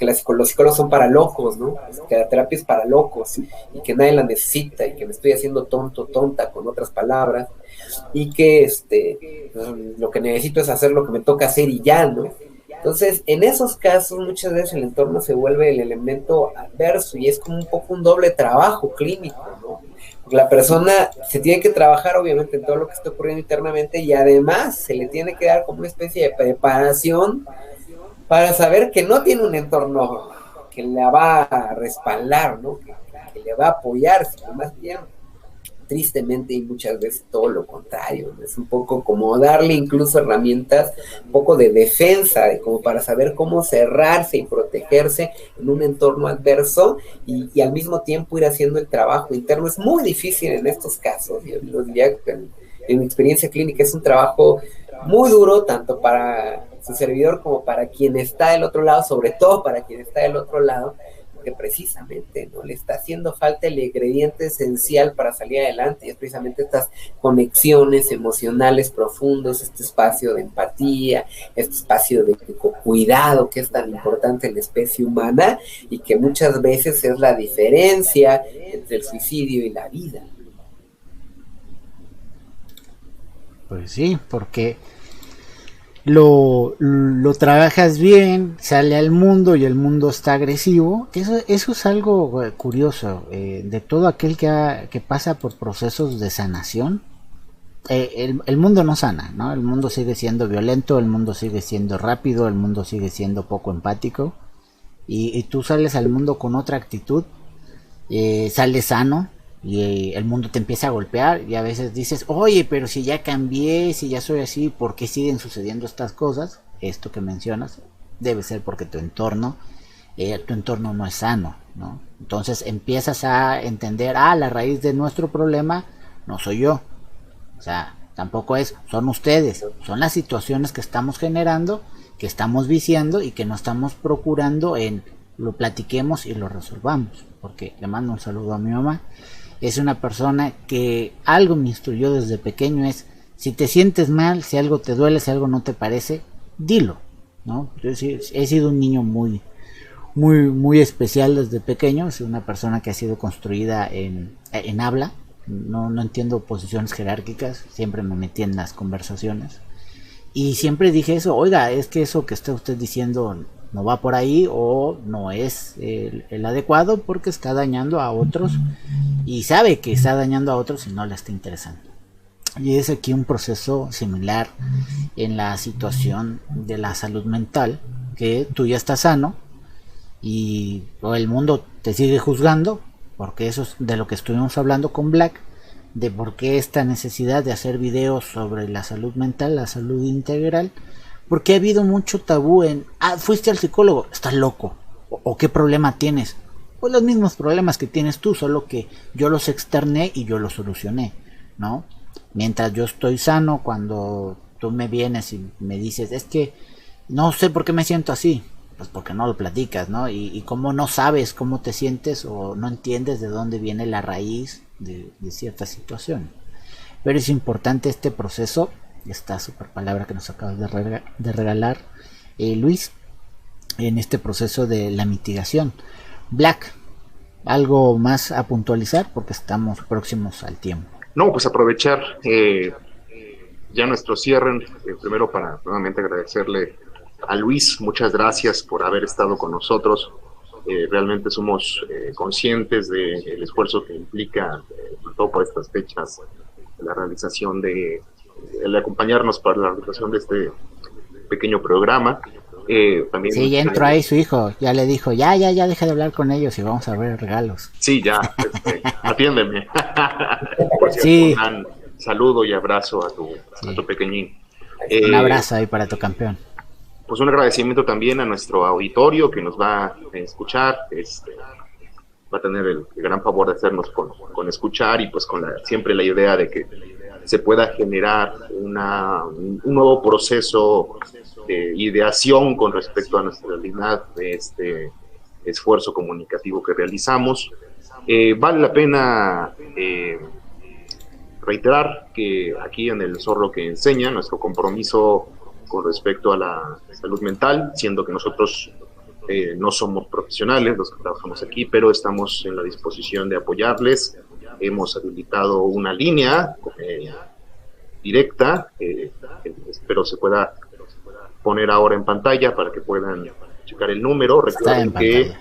los psicólogos son para locos, ¿no? Que la terapia es para locos y que nadie la necesita y que me estoy haciendo tonto, tonta, con otras palabras, y que lo que necesito es hacer lo que me toca hacer y ya, ¿no? Entonces, en esos casos, muchas veces el entorno se vuelve el elemento adverso y es como un poco un doble trabajo clínico, ¿no? Porque la persona se tiene que trabajar, obviamente, en todo lo que está ocurriendo internamente y además se le tiene que dar como una especie de preparación para saber que no tiene un entorno que la va a respaldar, ¿no? Que le va a apoyar, sino más bien, tristemente y muchas veces todo lo contrario, ¿no? Es un poco como darle incluso herramientas, un poco de defensa, como para saber cómo cerrarse y protegerse en un entorno adverso y al mismo tiempo ir haciendo el trabajo interno. Es muy difícil en estos casos, yo lo diría que en mi experiencia clínica es un trabajo muy duro, tanto para su servidor como para quien está del otro lado, sobre todo para quien está del otro lado, que precisamente no le está haciendo falta el ingrediente esencial para salir adelante, y es precisamente estas conexiones emocionales profundos, este espacio de empatía, este espacio de cuidado que es tan importante en la especie humana y que muchas veces es la diferencia entre el suicidio y la vida. Pues sí, porque lo trabajas bien, sale al mundo y el mundo está agresivo. Eso es algo curioso de todo aquel que pasa por procesos de sanación. El mundo no sana, ¿no? El mundo sigue siendo violento, el mundo sigue siendo rápido, el mundo sigue siendo poco empático, y tú sales al mundo con otra actitud, sales sano, y el mundo te empieza a golpear y a veces dices, oye, pero si ya cambié, si ya soy así, ¿por qué siguen sucediendo estas cosas? esto que mencionas, debe ser porque tu entorno no es sano, ¿no? Entonces empiezas a entender, la raíz de nuestro problema no soy yo, o sea, tampoco son ustedes, son las situaciones que estamos generando, que estamos viciando y que no estamos procurando lo platiquemos y lo resolvamos. Porque le mando un saludo a mi mamá, es una persona que algo me instruyó desde pequeño, si te sientes mal, si algo te duele, si algo no te parece, dilo, ¿no? Yo he sido un niño muy muy especial desde pequeño, soy una persona que ha sido construida en habla, no entiendo posiciones jerárquicas, siempre me metí en las conversaciones y siempre dije eso, oiga, es que eso que está usted diciendo no va por ahí o no es el adecuado porque está dañando a otros y sabe que está dañando a otros y no le está interesando. Y es aquí un proceso similar en la situación de la salud mental, que tú ya estás sano y el mundo te sigue juzgando, porque eso es de lo que estuvimos hablando con Black, de por qué esta necesidad de hacer videos sobre la salud mental, la salud integral, porque ha habido mucho tabú en, fuiste al psicólogo, estás loco, o qué problema tienes, pues los mismos problemas que tienes tú, solo que yo los externé y yo los solucioné, ¿no? Mientras yo estoy sano, cuando tú me vienes y me dices, es que no sé por qué me siento así, pues porque no lo platicas, ¿no? Y como no sabes cómo te sientes o no entiendes de dónde viene la raíz de cierta situación. Pero es importante este proceso, esta super palabra que nos acabas de regalar, Luis, en este proceso de la mitigación. Black, ¿algo más a puntualizar? Porque estamos próximos al tiempo. No, pues aprovechar ya nuestro cierre, primero para nuevamente agradecerle a Luis, muchas gracias por haber estado con nosotros. Realmente somos conscientes del esfuerzo que implica, sobre todo por estas fechas, la realización el acompañarnos para la realización de este pequeño programa. También sí, ya entró ahí su hijo, ya le dijo, ya deja de hablar con ellos y vamos a ver regalos. Sí, ya, atiéndeme. Por cierto, sí. Un gran saludo y abrazo a tu pequeñín. Un abrazo ahí para tu campeón. Pues un agradecimiento también a nuestro auditorio que nos va a escuchar, va a tener el gran favor de hacernos con escuchar y pues con siempre la idea de que se pueda generar un nuevo proceso de ideación con respecto a nuestra realidad de este esfuerzo comunicativo que realizamos. Vale la pena reiterar que aquí en El Zorro que Enseña, nuestro compromiso con respecto a la salud mental, siendo que nosotros no somos profesionales los que trabajamos aquí, pero estamos en la disposición de apoyarles. Hemos habilitado una línea directa, espero se pueda poner ahora en pantalla para que puedan checar el número. Recuerden que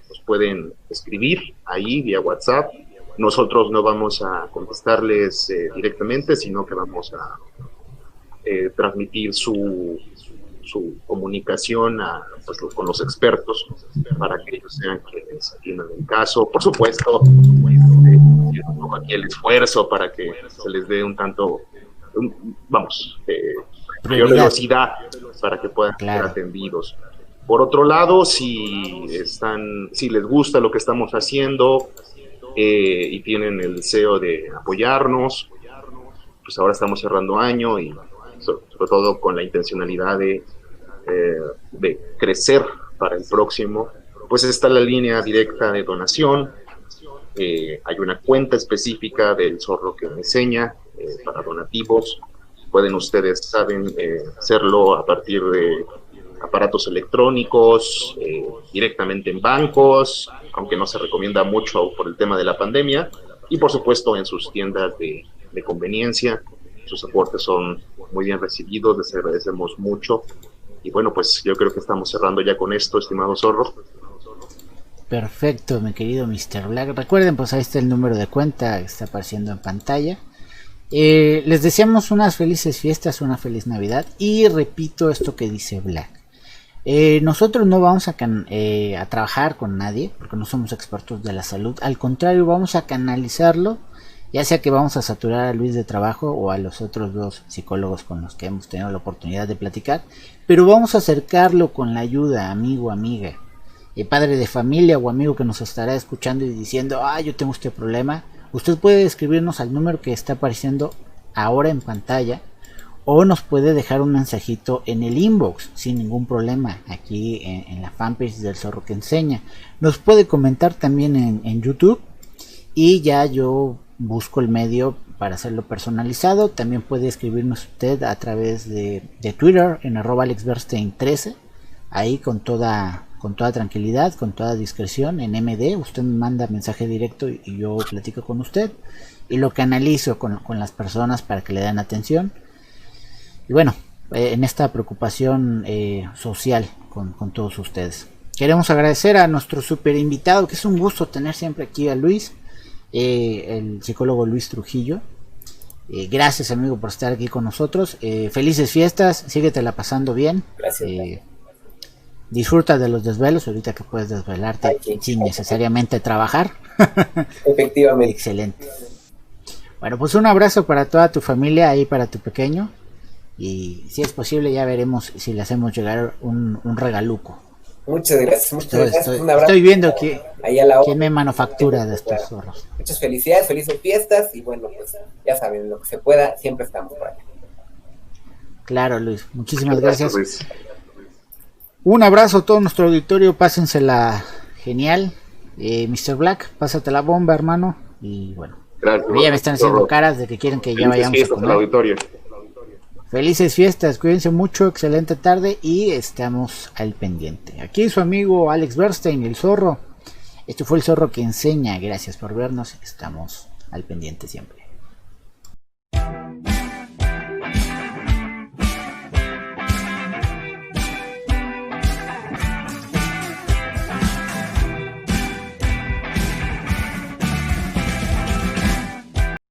nos pueden escribir ahí vía WhatsApp. Nosotros no vamos a contestarles directamente, sino que vamos a transmitir su comunicación con los expertos para que ellos sean quienes atiendan el caso. Por supuesto, aquí el esfuerzo para que se les dé un tanto, mayor velocidad para que puedan ser atendidos. Por otro lado, si les gusta lo que estamos haciendo y tienen el deseo de apoyarnos, pues ahora estamos cerrando año y sobre todo con la intencionalidad de crecer para el próximo, pues está la línea directa de donación. Hay una cuenta específica del Zorro que Enseña para donativos. Pueden ustedes, hacerlo a partir de aparatos electrónicos, directamente en bancos, aunque no se recomienda mucho por el tema de la pandemia, y por supuesto en sus tiendas de conveniencia. Sus aportes son muy bien recibidos, les agradecemos mucho. Y bueno, pues yo creo que estamos cerrando ya con esto, estimado Zorro. Perfecto, mi querido Mr. Black. Recuerden, pues ahí está el número de cuenta que está apareciendo en pantalla. Les deseamos unas felices fiestas, una feliz Navidad. Y repito esto que dice Black. Nosotros no vamos a trabajar con nadie, porque no somos expertos de la salud. Al contrario, vamos a canalizarlo Ya sea que vamos a saturar a Luis de trabajo o a los otros dos psicólogos con los que hemos tenido la oportunidad de platicar, pero vamos a acercarlo con la ayuda, amigo, amiga, padre de familia o amigo que nos estará escuchando y diciendo, yo tengo este problema. Usted puede escribirnos al número que está apareciendo ahora en pantalla, o nos puede dejar un mensajito en el inbox sin ningún problema aquí en la fanpage del Zorro que Enseña. Nos puede comentar también en YouTube y ya yo busco el medio para hacerlo personalizado. También puede escribirnos usted a través de Twitter en @AlexBernstein13, ahí con toda tranquilidad, con toda discreción, en MD. Usted me manda mensaje directo y yo platico con usted y lo canalizo con las personas para que le den atención. Y bueno, en esta preocupación social con todos ustedes. Queremos agradecer a nuestro super invitado, que es un gusto tener siempre aquí a Luis, el psicólogo Luis Trujillo. Gracias, amigo, por estar aquí con nosotros. Felices fiestas, síguetela pasando bien. Gracias. Disfruta de los desvelos ahorita que puedes desvelarte sin necesariamente trabajar. Efectivamente. Excelente. Bueno, pues un abrazo para toda tu familia y para tu pequeño. Y si es posible ya veremos si le hacemos llegar un regaluco. Muchas gracias. Un abrazo. Estoy viendo quién me manufactura de estos zorros. Muchas felicidades, felices fiestas y bueno, pues ya saben, lo que se pueda, siempre estamos por allá. Claro, Luis, muchísimas gracias. Luis. Un abrazo a todo nuestro auditorio, pásensela genial. Mr. Black, pásate la bomba, hermano. Y bueno, gracias, ya me están haciendo caras de que quieren que ya vayamos a comer. Auditorio. Felices fiestas, cuídense mucho, excelente tarde y estamos al pendiente. Aquí su amigo Alex Bernstein, el Zorro. Esto fue el Zorro que Enseña. Gracias por vernos, estamos al pendiente siempre.